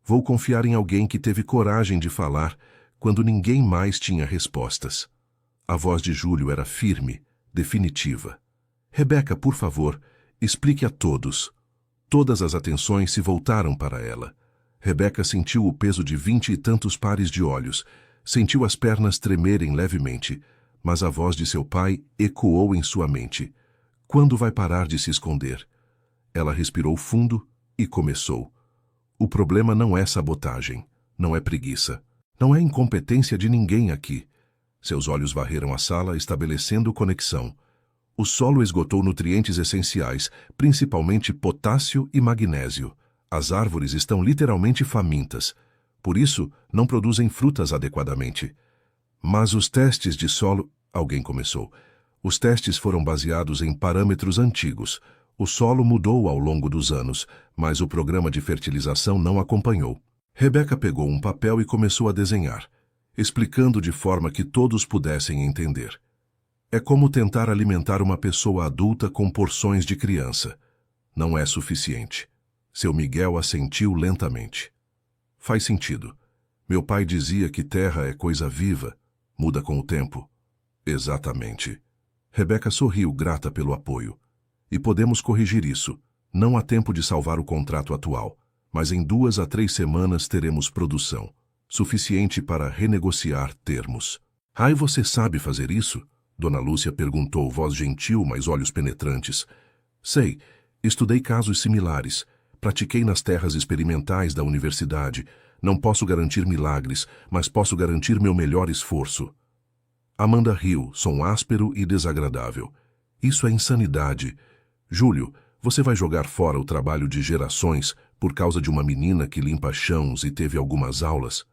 Vou confiar em alguém que teve coragem de falar quando ninguém mais tinha respostas. A voz de Júlio era firme, definitiva. Rebeca, por favor, explique a todos. Todas as atenções se voltaram para ela. Rebeca sentiu o peso de 20 e tantos pares de olhos, sentiu as pernas tremerem levemente, mas a voz de seu pai ecoou em sua mente. Quando vai parar de se esconder? Ela respirou fundo e começou. O problema não é sabotagem, não é preguiça, não é incompetência de ninguém aqui. Seus olhos varreram a sala, estabelecendo conexão. O solo esgotou nutrientes essenciais, principalmente potássio e magnésio. As árvores estão literalmente famintas. Por isso, não produzem frutas adequadamente. Mas os testes de solo... Alguém começou. Os testes foram baseados em parâmetros antigos. O solo mudou ao longo dos anos, mas o programa de fertilização não acompanhou. Rebeca pegou um papel e começou a desenhar, explicando de forma que todos pudessem entender. É como tentar alimentar uma pessoa adulta com porções de criança. Não é suficiente. Seu Miguel assentiu lentamente. Faz sentido. Meu pai dizia que terra é coisa viva, muda com o tempo. Exatamente. Rebeca sorriu, grata pelo apoio. E podemos corrigir isso. Não há tempo de salvar o contrato atual, mas em 2 a 3 semanas teremos produção, suficiente para renegociar termos. E você sabe fazer isso? Dona Lúcia perguntou, voz gentil, mas olhos penetrantes. Sei, estudei casos similares. Pratiquei nas terras experimentais da universidade. Não posso garantir milagres, mas posso garantir meu melhor esforço. Amanda riu, som áspero e desagradável. Isso é insanidade. Júlio, você vai jogar fora o trabalho de gerações por causa de uma menina que limpa chãos e teve algumas aulas?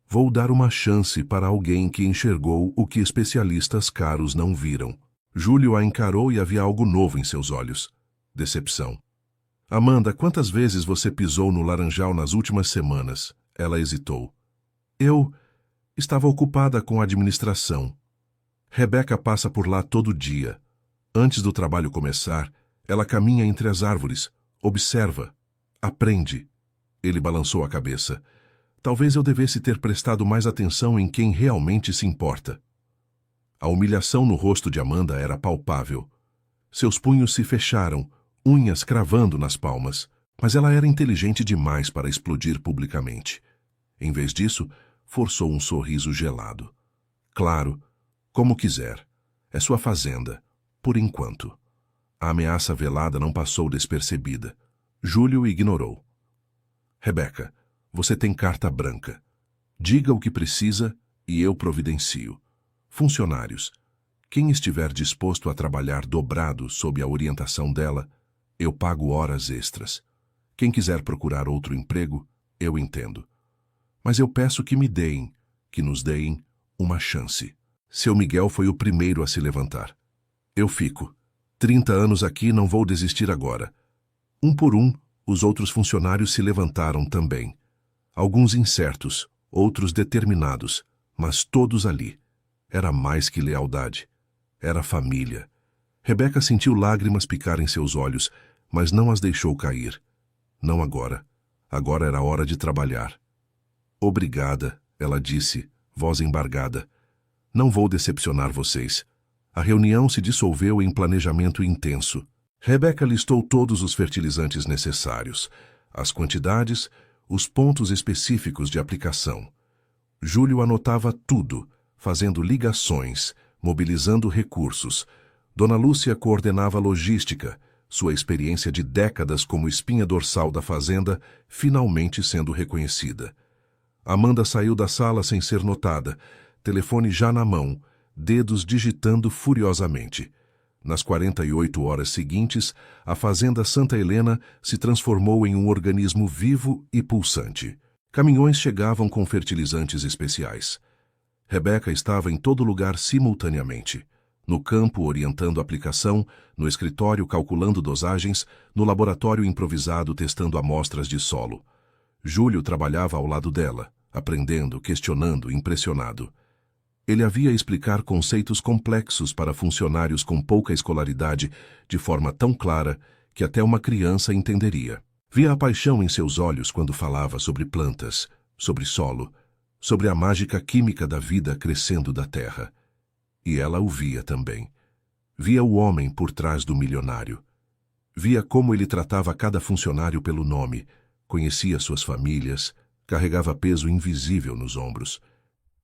Vou dar uma chance para alguém que enxergou o que especialistas caros não viram. Júlio a encarou e havia algo novo em seus olhos. Decepção. Amanda, quantas vezes você pisou no laranjal nas últimas semanas? Ela hesitou. Eu estava ocupada com a administração. Rebeca passa por lá todo dia. Antes do trabalho começar, ela caminha entre as árvores, observa, aprende. Ele balançou a cabeça. Talvez eu devesse ter prestado mais atenção em quem realmente se importa. A humilhação no rosto de Amanda era palpável. Seus punhos se fecharam, unhas cravando nas palmas, mas ela era inteligente demais para explodir publicamente. Em vez disso, forçou um sorriso gelado. Claro, como quiser. É sua fazenda, por enquanto. A ameaça velada não passou despercebida. Júlio ignorou. Rebeca, você tem carta branca. Diga o que precisa e eu providencio. Funcionários, quem estiver disposto a trabalhar dobrado sob a orientação dela, eu pago horas extras. Quem quiser procurar outro emprego, eu entendo. Mas eu peço que nos deem, uma chance. Seu Miguel foi o primeiro a se levantar. Eu fico. 30 anos aqui, não vou desistir agora. Um por um, os outros funcionários se levantaram também. Alguns incertos, outros determinados, mas todos ali. Era mais que lealdade. Era família. Rebeca sentiu lágrimas picarem seus olhos, mas não as deixou cair. Não agora. Agora era hora de trabalhar. Obrigada, ela disse, voz embargada. Não vou decepcionar vocês. A reunião se dissolveu em planejamento intenso. Rebeca listou todos os fertilizantes necessários, as quantidades, os pontos específicos de aplicação. Júlio anotava tudo, fazendo ligações, mobilizando recursos. Dona Lúcia coordenava a logística, sua experiência de décadas como espinha dorsal da fazenda finalmente sendo reconhecida. Amanda saiu da sala sem ser notada, telefone já na mão, dedos digitando furiosamente. Nas 48 horas seguintes, a fazenda Santa Helena se transformou em um organismo vivo e pulsante. Caminhões chegavam com fertilizantes especiais. Rebeca estava em todo lugar simultaneamente. No campo, orientando a aplicação, no escritório, calculando dosagens, no laboratório improvisado, testando amostras de solo. Júlio trabalhava ao lado dela, aprendendo, questionando, impressionado. Ele havia explicar conceitos complexos para funcionários com pouca escolaridade de forma tão clara que até uma criança entenderia. Via a paixão em seus olhos quando falava sobre plantas, sobre solo, sobre a mágica química da vida crescendo da terra. E ela o via também. Via o homem por trás do milionário. Via como ele tratava cada funcionário pelo nome, conhecia suas famílias, carregava peso invisível nos ombros.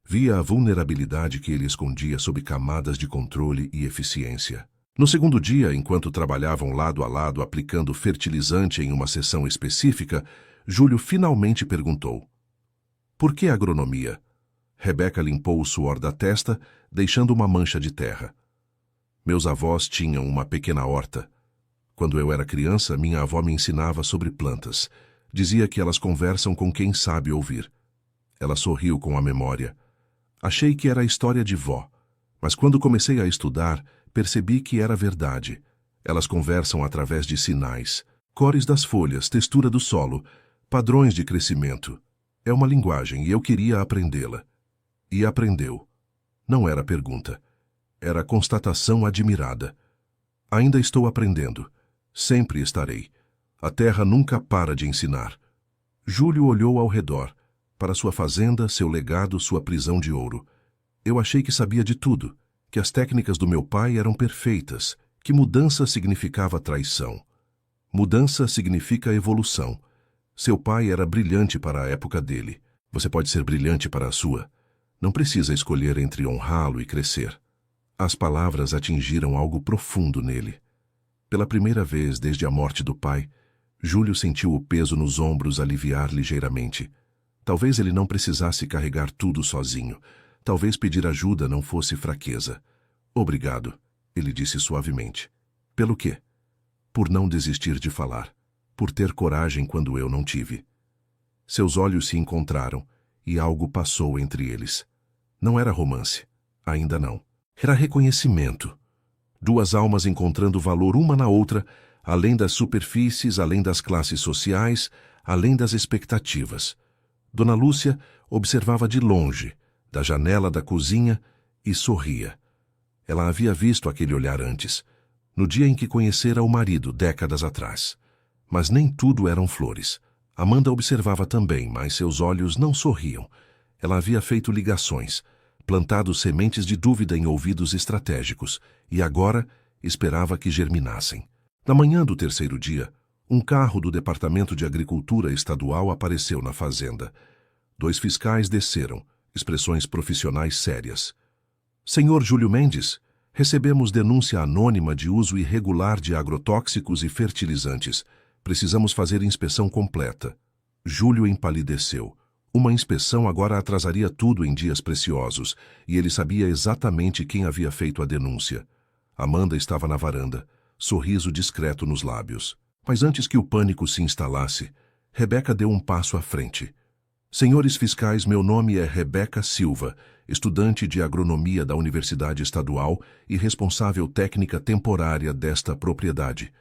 Via a vulnerabilidade que ele escondia sob camadas de controle e eficiência. No segundo dia, enquanto trabalhavam lado a lado aplicando fertilizante em uma seção específica, Júlio finalmente perguntou: "Por que agronomia?" Rebeca limpou o suor da testa, deixando uma mancha de terra. "Meus avós tinham uma pequena horta. Quando eu era criança, minha avó me ensinava sobre plantas. Dizia que elas conversam com quem sabe ouvir." Ela sorriu com a memória. "Achei que era a história de vó, mas quando comecei a estudar, percebi que era verdade. Elas conversam através de sinais, cores das folhas, textura do solo, padrões de crescimento. É uma linguagem e eu queria aprendê-la." E aprendeu. Não era pergunta. Era constatação admirada. "Ainda estou aprendendo. Sempre estarei. A terra nunca para de ensinar." Júlio olhou ao redor, para sua fazenda, seu legado, sua prisão de ouro. "Eu achei que sabia de tudo, que as técnicas do meu pai eram perfeitas, que mudança significava traição. Mudança significa evolução. Seu pai era brilhante para a época dele. Você pode ser brilhante para a sua. Não precisa escolher entre honrá-lo e crescer." As palavras atingiram algo profundo nele. Pela primeira vez desde a morte do pai, Júlio sentiu o peso nos ombros aliviar ligeiramente. Talvez ele não precisasse carregar tudo sozinho. Talvez pedir ajuda não fosse fraqueza. "Obrigado", ele disse suavemente. "Pelo quê?" "Por não desistir de falar. Por ter coragem quando eu não tive." Seus olhos se encontraram e algo passou entre eles. Não era romance. Ainda não. Era reconhecimento. Duas almas encontrando valor uma na outra, além das superfícies, além das classes sociais, além das expectativas. Dona Lúcia observava de longe, da janela da cozinha, e sorria. Ela havia visto aquele olhar antes, no dia em que conhecera o marido, décadas atrás. Mas nem tudo eram flores. Amanda observava também, mas seus olhos não sorriam. Ela havia feito ligações, plantado sementes de dúvida em ouvidos estratégicos, e agora esperava que germinassem. Na manhã do terceiro dia, um carro do Departamento de Agricultura Estadual apareceu na fazenda. 2 fiscais desceram, expressões profissionais sérias. "Senhor Júlio Mendes, recebemos denúncia anônima de uso irregular de agrotóxicos e fertilizantes. Precisamos fazer inspeção completa." Júlio empalideceu. Uma inspeção agora atrasaria tudo em dias preciosos, e ele sabia exatamente quem havia feito a denúncia. Amanda estava na varanda, sorriso discreto nos lábios. Mas antes que o pânico se instalasse, Rebeca deu um passo à frente. "Senhores fiscais, meu nome é Rebeca Silva, estudante de agronomia da Universidade Estadual e responsável técnica temporária desta propriedade.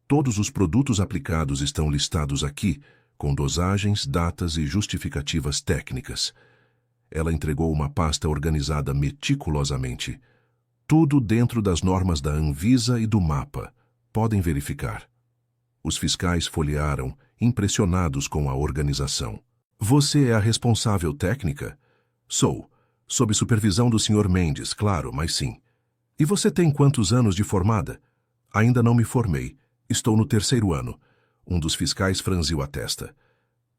Todos os produtos aplicados estão listados aqui, com dosagens, datas e justificativas técnicas." Ela entregou uma pasta organizada meticulosamente. Tudo dentro das normas da Anvisa e do mapa. Podem verificar. Os fiscais folhearam, impressionados com a organização. Você é a responsável técnica? Sou. Sob supervisão do Sr. Mendes, claro, mas sim. E você tem quantos anos de formada? Ainda não me formei. Estou no 3º ano. Um dos fiscais franziu a testa.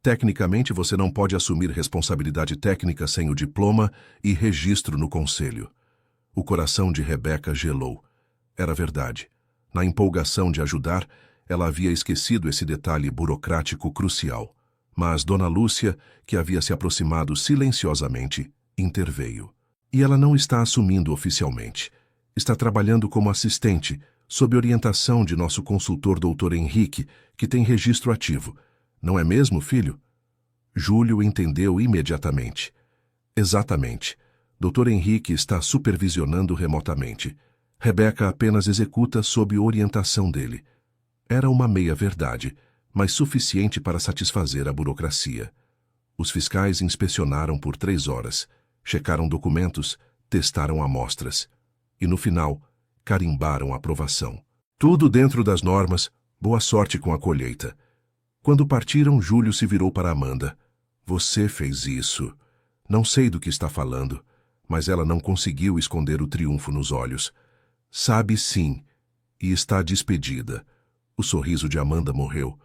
Tecnicamente, você não pode assumir responsabilidade técnica sem o diploma e registro no conselho. O coração de Rebeca gelou. Era verdade. Na empolgação de ajudar, ela havia esquecido esse detalhe burocrático crucial. Mas Dona Lúcia, que havia se aproximado silenciosamente, interveio. E ela não está assumindo oficialmente. Está trabalhando como assistente, sob orientação de nosso consultor Dr. Henrique, que tem registro ativo. Não é mesmo, filho? Júlio entendeu imediatamente. Exatamente. Dr. Henrique está supervisionando remotamente. Rebeca apenas executa sob orientação dele. Era uma meia-verdade, mas suficiente para satisfazer a burocracia. Os fiscais inspecionaram por 3 horas, checaram documentos, testaram amostras. E no final, carimbaram a aprovação. Tudo dentro das normas, boa sorte com a colheita. Quando partiram, Júlio se virou para Amanda. Você fez isso. Não sei do que está falando, mas ela não conseguiu esconder o triunfo nos olhos. Sabe sim, e está despedida. O sorriso de Amanda morreu.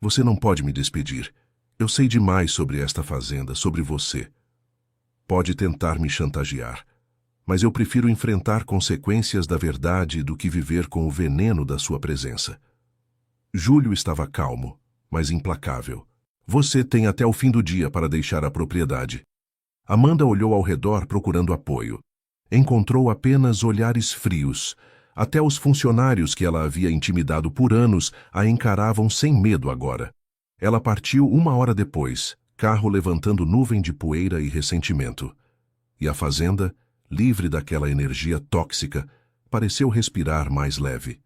Você não pode me despedir. Eu sei demais sobre esta fazenda, sobre você. Pode tentar me chantagear, mas eu prefiro enfrentar consequências da verdade do que viver com o veneno da sua presença. Júlio estava calmo, mas implacável. Você tem até o fim do dia para deixar a propriedade. Amanda olhou ao redor procurando apoio. Encontrou apenas olhares frios. Até os funcionários que ela havia intimidado por anos a encaravam sem medo agora. Ela partiu 1 hora depois, carro levantando nuvem de poeira e ressentimento. E a fazenda, livre daquela energia tóxica, pareceu respirar mais leve.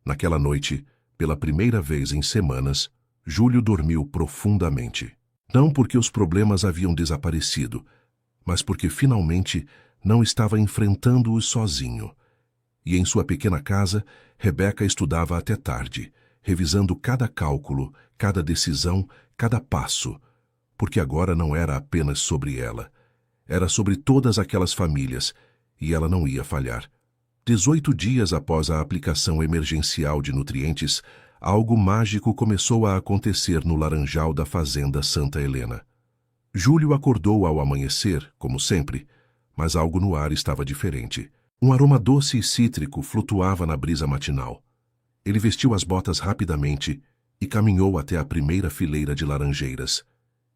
Naquela noite, pela primeira vez em semanas, Júlio dormiu profundamente. Não porque os problemas haviam desaparecido, mas porque finalmente não estava enfrentando-os sozinho. E em sua pequena casa, Rebeca estudava até tarde, revisando cada cálculo, cada decisão, cada passo, porque agora não era apenas sobre ela. Era sobre todas aquelas famílias, e ela não ia falhar. 18 dias após a aplicação emergencial de nutrientes, algo mágico começou a acontecer no laranjal da fazenda Santa Helena. Júlio acordou ao amanhecer, como sempre, mas algo no ar estava diferente. Um aroma doce e cítrico flutuava na brisa matinal. Ele vestiu as botas rapidamente e caminhou até a primeira fileira de laranjeiras.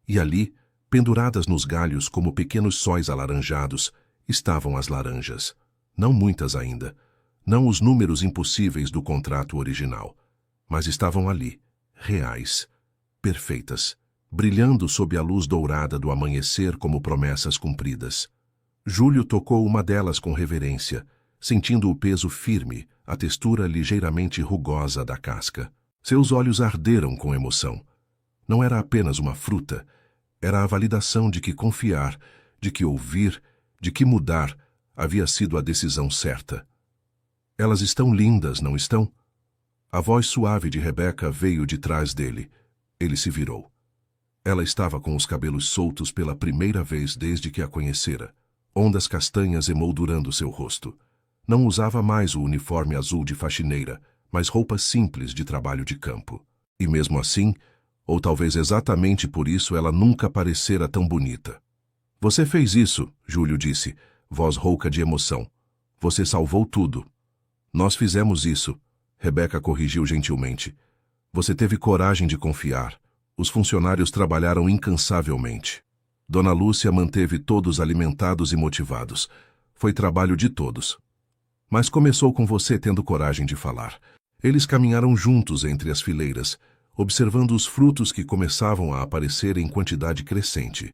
E ali, penduradas nos galhos como pequenos sóis alaranjados, estavam as laranjas. Não muitas ainda, não os números impossíveis do contrato original, mas estavam ali, reais, perfeitas, brilhando sob a luz dourada do amanhecer como promessas cumpridas. Júlio tocou uma delas com reverência, sentindo o peso firme, a textura ligeiramente rugosa da casca. Seus olhos arderam com emoção. Não era apenas uma fruta, era a validação de que confiar, de que ouvir, de que mudar, havia sido a decisão certa. Elas estão lindas, não estão? A voz suave de Rebeca veio de trás dele. Ele se virou. Ela estava com os cabelos soltos pela primeira vez desde que a conhecera, ondas castanhas emoldurando seu rosto. Não usava mais o uniforme azul de faxineira, mas roupas simples de trabalho de campo. E mesmo assim, ou talvez exatamente por isso, ela nunca parecera tão bonita. Você fez isso, Júlio disse, voz rouca de emoção. Você salvou tudo. Nós fizemos isso, Rebeca corrigiu gentilmente. Você teve coragem de confiar. Os funcionários trabalharam incansavelmente. Dona Lúcia manteve todos alimentados e motivados. Foi trabalho de todos. Mas começou com você tendo coragem de falar. Eles caminharam juntos entre as fileiras, observando os frutos que começavam a aparecer em quantidade crescente.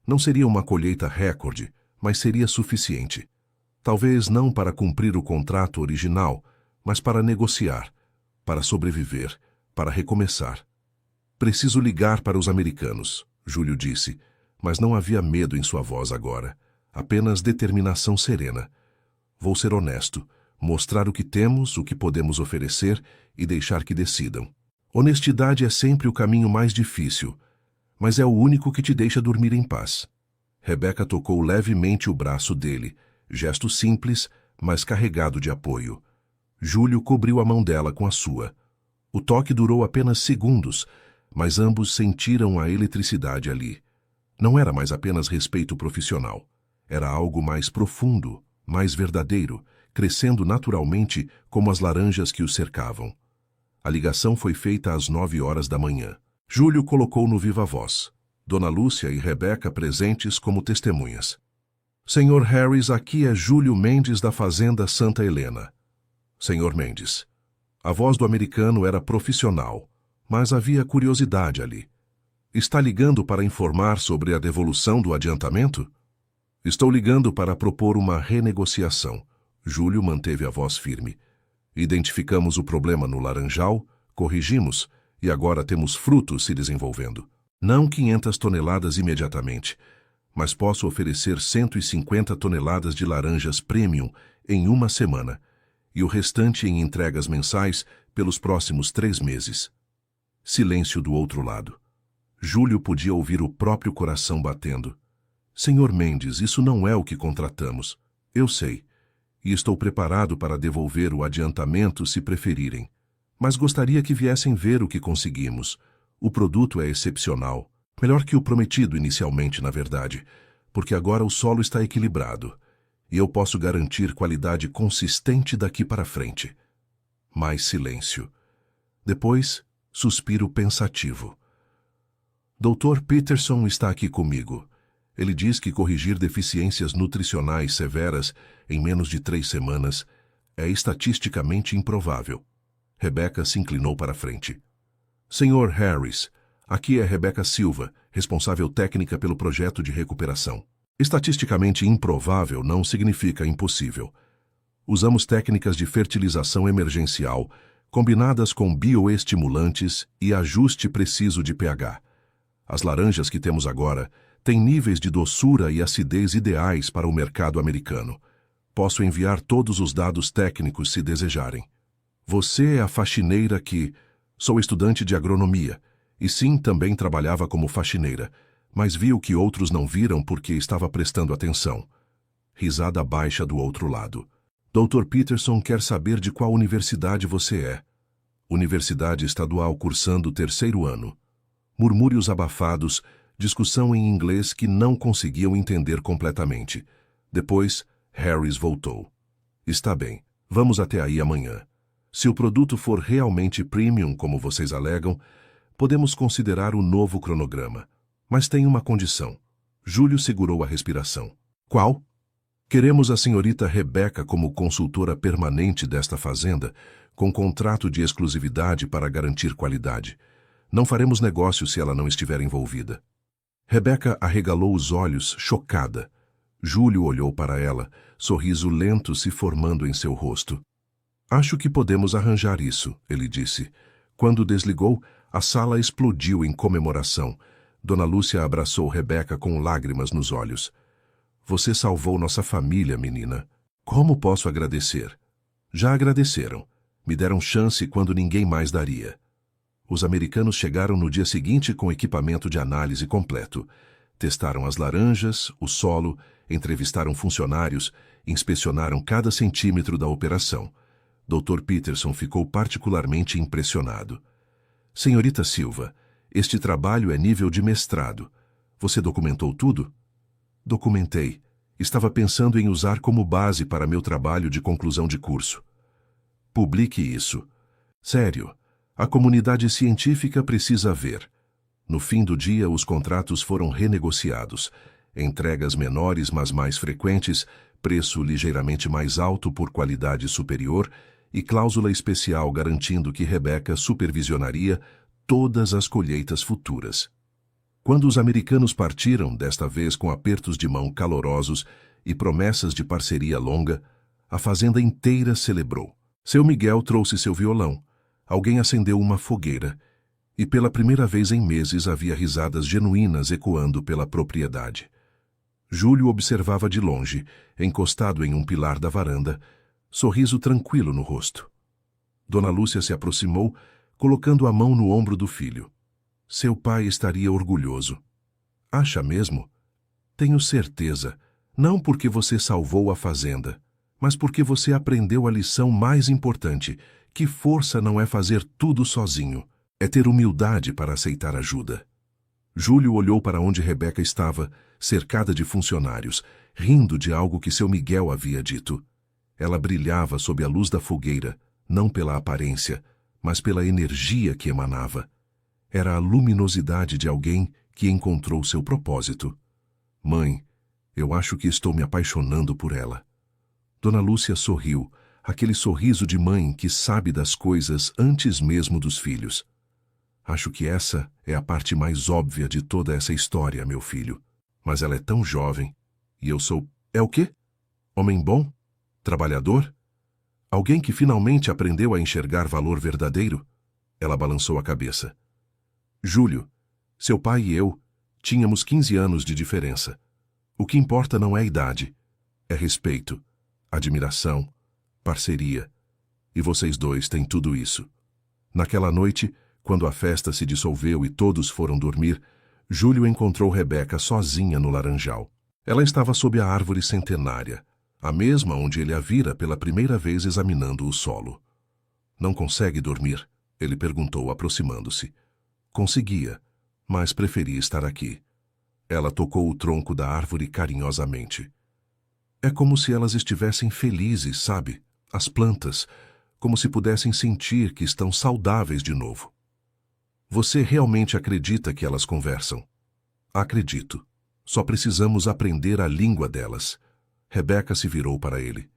Não seria uma colheita recorde, mas seria suficiente. Talvez não para cumprir o contrato original, mas para negociar, para sobreviver, para recomeçar. Preciso ligar para os americanos, Júlio disse, mas não havia medo em sua voz agora, apenas determinação serena. Vou ser honesto, mostrar o que temos, o que podemos oferecer e deixar que decidam. Honestidade é sempre o caminho mais difícil, mas é o único que te deixa dormir em paz. Rebecca tocou levemente o braço dele, gesto simples, mas carregado de apoio. Júlio cobriu a mão dela com a sua. O toque durou apenas segundos, mas ambos sentiram a eletricidade ali. Não era mais apenas respeito profissional. Era algo mais profundo, mais verdadeiro, crescendo naturalmente como as laranjas que o cercavam. A ligação foi feita às 9 horas da manhã. Júlio colocou no viva-voz. Dona Lúcia e Rebecca presentes como testemunhas. Senhor Harris, aqui é Júlio Mendes da Fazenda Santa Helena. Senhor Mendes. A voz do americano era profissional, mas havia curiosidade ali. Está ligando para informar sobre a devolução do adiantamento? Estou ligando para propor uma renegociação. Júlio manteve a voz firme. Identificamos o problema no laranjal, corrigimos, e agora temos frutos se desenvolvendo. Não 500 toneladas imediatamente, mas posso oferecer 150 toneladas de laranjas premium em uma semana, e o restante em entregas mensais pelos próximos 3 meses. Silêncio do outro lado. Júlio podia ouvir o próprio coração batendo. Senhor Mendes, isso não é o que contratamos. Eu sei. E estou preparado para devolver o adiantamento se preferirem. Mas gostaria que viessem ver o que conseguimos. O produto é excepcional. Melhor que o prometido inicialmente, na verdade. Porque agora o solo está equilibrado. E eu posso garantir qualidade consistente daqui para frente. Mais silêncio. Depois, suspiro pensativo. Dr. Peterson está aqui comigo. Ele diz que corrigir deficiências nutricionais severas em menos de 3 semanas é estatisticamente improvável. Rebecca se inclinou para a frente. Senhor Harris, aqui é Rebecca Silva, responsável técnica pelo projeto de recuperação. Estatisticamente improvável não significa impossível. Usamos técnicas de fertilização emergencial, combinadas com bioestimulantes e ajuste preciso de pH. As laranjas que temos agora têm níveis de doçura e acidez ideais para o mercado americano. Posso enviar todos os dados técnicos se desejarem. Você é a faxineira que... Sou estudante de agronomia, e sim, também trabalhava como faxineira, mas vi o que outros não viram porque estava prestando atenção. Risada baixa do outro lado. Dr. Peterson quer saber de qual universidade você é. Universidade Estadual cursando o 3º ano. Murmúrios abafados, discussão em inglês que não conseguiam entender completamente. Depois, Harris voltou. Está bem, vamos até aí amanhã. Se o produto for realmente premium, como vocês alegam, podemos considerar o novo cronograma. Mas tem uma condição. Júlio segurou a respiração. Qual? Queremos a senhorita Rebecca como consultora permanente desta fazenda, com contrato de exclusividade para garantir qualidade. Não faremos negócio se ela não estiver envolvida. Rebecca arregalou os olhos, chocada. Júlio olhou para ela, sorriso lento se formando em seu rosto. Acho que podemos arranjar isso, ele disse. Quando desligou, a sala explodiu em comemoração. Dona Lúcia abraçou Rebecca com lágrimas nos olhos. Você salvou nossa família, menina. Como posso agradecer? Já agradeceram. Me deram chance quando ninguém mais daria. Os americanos chegaram no dia seguinte com equipamento de análise completo. Testaram as laranjas, o solo, entrevistaram funcionários, inspecionaram cada centímetro da operação. Dr. Peterson ficou particularmente impressionado. Senhorita Silva, este trabalho é nível de mestrado. Você documentou tudo? Documentei. Estava pensando em usar como base para meu trabalho de conclusão de curso. Publique isso. Sério, a comunidade científica precisa ver. No fim do dia, os contratos foram renegociados. Entregas menores, mas mais frequentes, preço ligeiramente mais alto por qualidade superior e cláusula especial garantindo que Rebecca supervisionaria todas as colheitas futuras. Quando os americanos partiram, desta vez com apertos de mão calorosos e promessas de parceria longa, a fazenda inteira celebrou. Seu Miguel trouxe seu violão. Alguém acendeu uma fogueira. E pela primeira vez em meses havia risadas genuínas ecoando pela propriedade. Júlio observava de longe, encostado em um pilar da varanda, sorriso tranquilo no rosto. Dona Lúcia se aproximou, colocando a mão no ombro do filho. Seu pai estaria orgulhoso. Acha mesmo? Tenho certeza, não porque você salvou a fazenda, mas porque você aprendeu a lição mais importante, que força não é fazer tudo sozinho, é ter humildade para aceitar ajuda. Júlio olhou para onde Rebeca estava, cercada de funcionários, rindo de algo que seu Miguel havia dito. Ela brilhava sob a luz da fogueira, não pela aparência, mas pela energia que emanava. Era a luminosidade de alguém que encontrou seu propósito. Mãe, eu acho que estou me apaixonando por ela. Dona Lúcia sorriu, aquele sorriso de mãe que sabe das coisas antes mesmo dos filhos. Acho que essa é a parte mais óbvia de toda essa história, meu filho. Mas ela é tão jovem. E eu sou... É o quê? Homem bom? Trabalhador? Alguém que finalmente aprendeu a enxergar valor verdadeiro? Ela balançou a cabeça. Júlio, seu pai e eu tínhamos 15 anos de diferença. O que importa não é a idade. É respeito, admiração, parceria. E vocês dois têm tudo isso. Naquela noite, quando a festa se dissolveu e todos foram dormir, Júlio encontrou Rebeca sozinha no laranjal. Ela estava sob a árvore centenária, a mesma onde ele a vira pela primeira vez examinando o solo. Não consegue dormir? Ele perguntou, aproximando-se. Conseguia, mas preferia estar aqui. Ela tocou o tronco da árvore carinhosamente. É como se elas estivessem felizes, sabe? As plantas, como se pudessem sentir que estão saudáveis de novo. Você realmente acredita que elas conversam? Acredito. Só precisamos aprender a língua delas. Rebeca se virou para ele.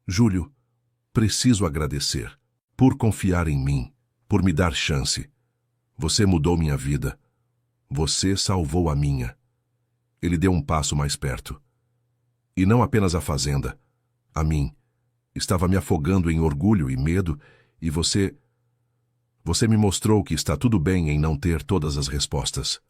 Júlio, preciso agradecer. Por confiar em mim, por me dar chance. Você mudou minha vida. Você salvou a minha. Ele deu um passo mais perto. E não apenas a fazenda. A mim. Estava me afogando em orgulho e medo, e você me mostrou que está tudo bem em não ter todas as respostas.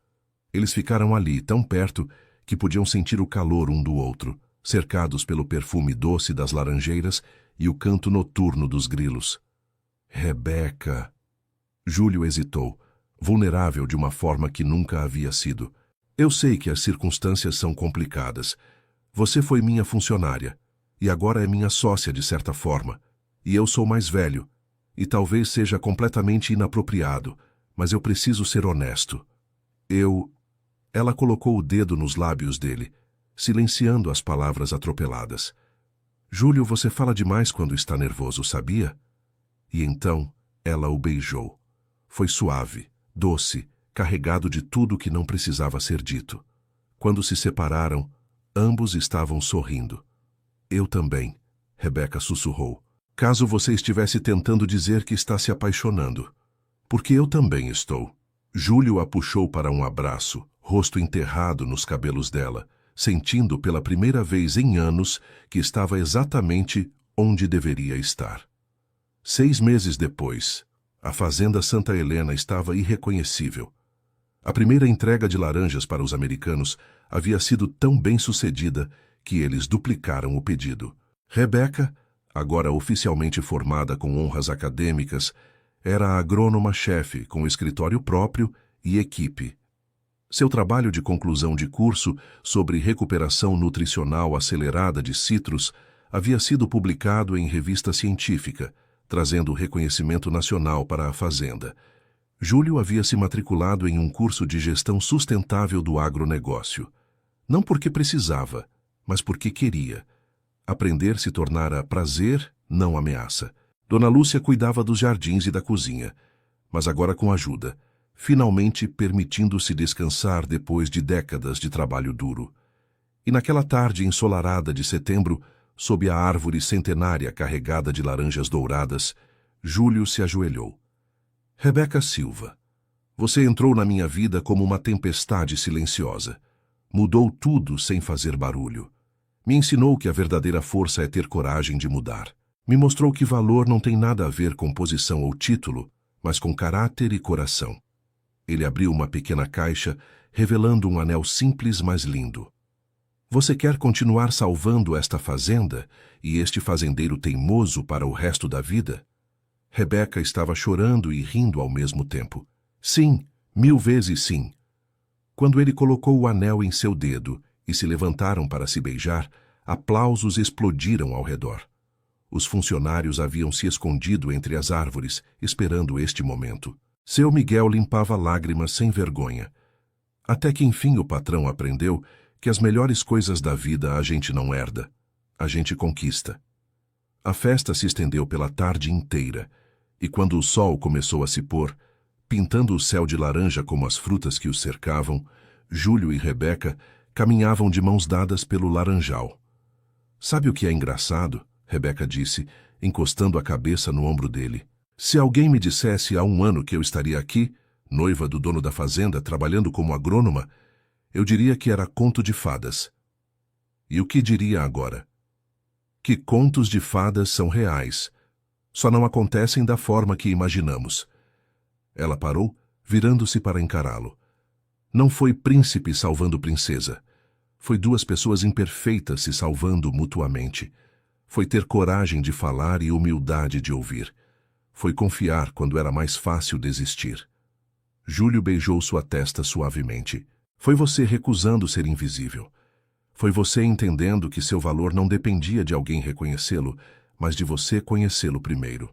Eles ficaram ali, tão perto, que podiam sentir o calor um do outro, cercados pelo perfume doce das laranjeiras e o canto noturno dos grilos. Rebeca. Júlio hesitou, vulnerável de uma forma que nunca havia sido. Eu sei que as circunstâncias são complicadas. Você foi minha funcionária, e agora é minha sócia de certa forma, e eu sou mais velho. E talvez seja completamente inapropriado, mas eu preciso ser honesto. Ela colocou o dedo nos lábios dele, silenciando as palavras atropeladas. Júlio, você fala demais quando está nervoso, sabia? E então ela o beijou. Foi suave, doce, carregado de tudo que não precisava ser dito. Quando se separaram, ambos estavam sorrindo. Eu também, Rebeca sussurrou. Caso você estivesse tentando dizer que está se apaixonando. Porque eu também estou. Júlio a puxou para um abraço, rosto enterrado nos cabelos dela, sentindo pela primeira vez em anos que estava exatamente onde deveria estar. 6 meses depois, a fazenda Santa Helena estava irreconhecível. A primeira entrega de laranjas para os americanos havia sido tão bem sucedida que eles duplicaram o pedido. Rebeca, agora oficialmente formada com honras acadêmicas, era a agrônoma-chefe com escritório próprio e equipe. Seu trabalho de conclusão de curso sobre recuperação nutricional acelerada de citros havia sido publicado em revista científica, trazendo reconhecimento nacional para a fazenda. Júlio havia se matriculado em um curso de gestão sustentável do agronegócio. Não porque precisava, mas porque queria. Aprender se tornara prazer, não ameaça. Dona Lúcia cuidava dos jardins e da cozinha, mas agora com ajuda, finalmente permitindo-se descansar depois de décadas de trabalho duro. E naquela tarde ensolarada de setembro, sob a árvore centenária carregada de laranjas douradas, Júlio se ajoelhou. Rebeca Silva, você entrou na minha vida como uma tempestade silenciosa. Mudou tudo sem fazer barulho. Me ensinou que a verdadeira força é ter coragem de mudar. Me mostrou que valor não tem nada a ver com posição ou título, mas com caráter e coração. Ele abriu uma pequena caixa, revelando um anel simples, mas lindo. Você quer continuar salvando esta fazenda e este fazendeiro teimoso para o resto da vida? Rebeca estava chorando e rindo ao mesmo tempo. Sim, 1000 vezes sim. Quando ele colocou o anel em seu dedo e se levantaram para se beijar, aplausos explodiram ao redor. Os funcionários haviam se escondido entre as árvores, esperando este momento. Seu Miguel limpava lágrimas sem vergonha. Até que enfim o patrão aprendeu que as melhores coisas da vida a gente não herda, a gente conquista. A festa se estendeu pela tarde inteira, e quando o sol começou a se pôr, pintando o céu de laranja como as frutas que os cercavam, Júlio e Rebeca caminhavam de mãos dadas pelo laranjal. Sabe o que é engraçado? Rebeca disse, encostando a cabeça no ombro dele. Se alguém me dissesse há 1 ano que eu estaria aqui, noiva do dono da fazenda, trabalhando como agrônoma, eu diria que era conto de fadas. E o que diria agora? Que contos de fadas são reais. Só não acontecem da forma que imaginamos. Ela parou, virando-se para encará-lo. Não foi príncipe salvando princesa. Foi 2 pessoas imperfeitas se salvando mutuamente. Foi ter coragem de falar e humildade de ouvir. Foi confiar quando era mais fácil desistir. Júlio beijou sua testa suavemente. Foi você recusando ser invisível. Foi você entendendo que seu valor não dependia de alguém reconhecê-lo, mas de você conhecê-lo primeiro.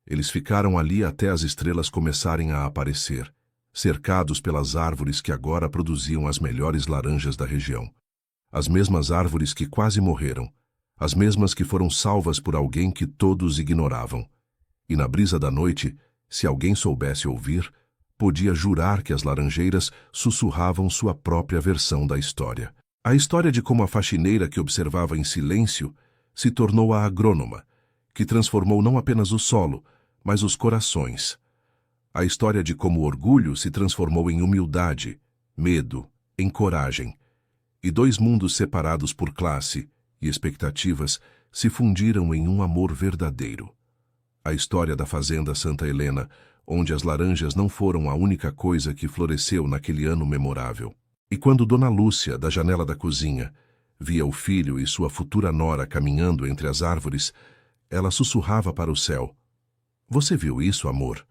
Eles ficaram ali até as estrelas começarem a aparecer, cercados pelas árvores que agora produziam as melhores laranjas da região. As mesmas árvores que quase morreram, as mesmas que foram salvas por alguém que todos ignoravam. E na brisa da noite, se alguém soubesse ouvir, podia jurar que as laranjeiras sussurravam sua própria versão da história. A história de como a faxineira que observava em silêncio se tornou a agrônoma, que transformou não apenas o solo, mas os corações. A história de como o orgulho se transformou em humildade, medo, em coragem. E 2 mundos separados por classe e expectativas se fundiram em um amor verdadeiro. A história da Fazenda Santa Helena, onde as laranjas não foram a única coisa que floresceu naquele ano memorável. E quando Dona Lúcia, da janela da cozinha, via o filho e sua futura nora caminhando entre as árvores, ela sussurrava para o céu: "Você viu isso, amor?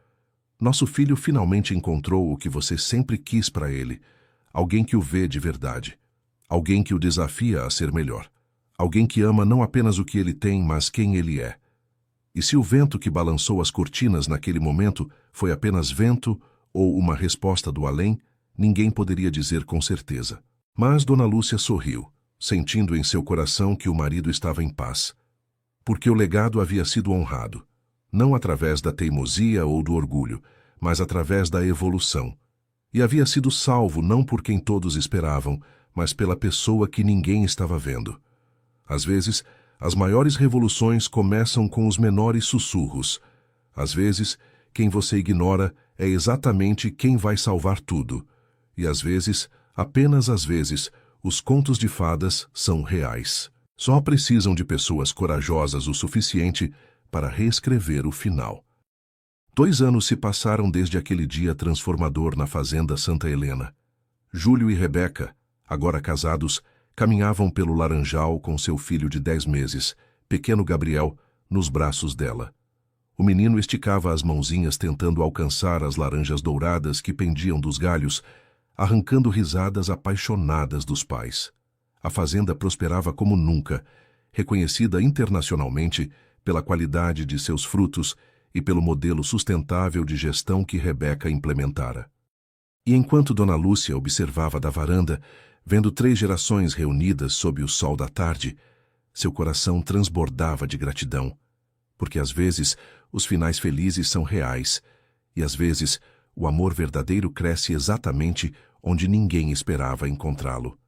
Nosso filho finalmente encontrou o que você sempre quis para ele, alguém que o vê de verdade, alguém que o desafia a ser melhor, alguém que ama não apenas o que ele tem, mas quem ele é." E se o vento que balançou as cortinas naquele momento foi apenas vento ou uma resposta do além, ninguém poderia dizer com certeza. Mas Dona Lúcia sorriu, sentindo em seu coração que o marido estava em paz. Porque o legado havia sido honrado, não através da teimosia ou do orgulho, mas através da evolução. E havia sido salvo não por quem todos esperavam, mas pela pessoa que ninguém estava vendo. Às vezes, as maiores revoluções começam com os menores sussurros. Às vezes, quem você ignora é exatamente quem vai salvar tudo. E às vezes, apenas às vezes, os contos de fadas são reais. Só precisam de pessoas corajosas o suficiente para reescrever o final. 2 anos se passaram desde aquele dia transformador na Fazenda Santa Helena. Júlio e Rebeca, agora casados, caminhavam pelo laranjal com seu filho de 10 meses, pequeno Gabriel, nos braços dela. O menino esticava as mãozinhas tentando alcançar as laranjas douradas que pendiam dos galhos, arrancando risadas apaixonadas dos pais. A fazenda prosperava como nunca, reconhecida internacionalmente pela qualidade de seus frutos e pelo modelo sustentável de gestão que Rebeca implementara. E enquanto Dona Lúcia observava da varanda, vendo 3 gerações reunidas sob o sol da tarde, seu coração transbordava de gratidão, porque às vezes os finais felizes são reais, e às vezes o amor verdadeiro cresce exatamente onde ninguém esperava encontrá-lo.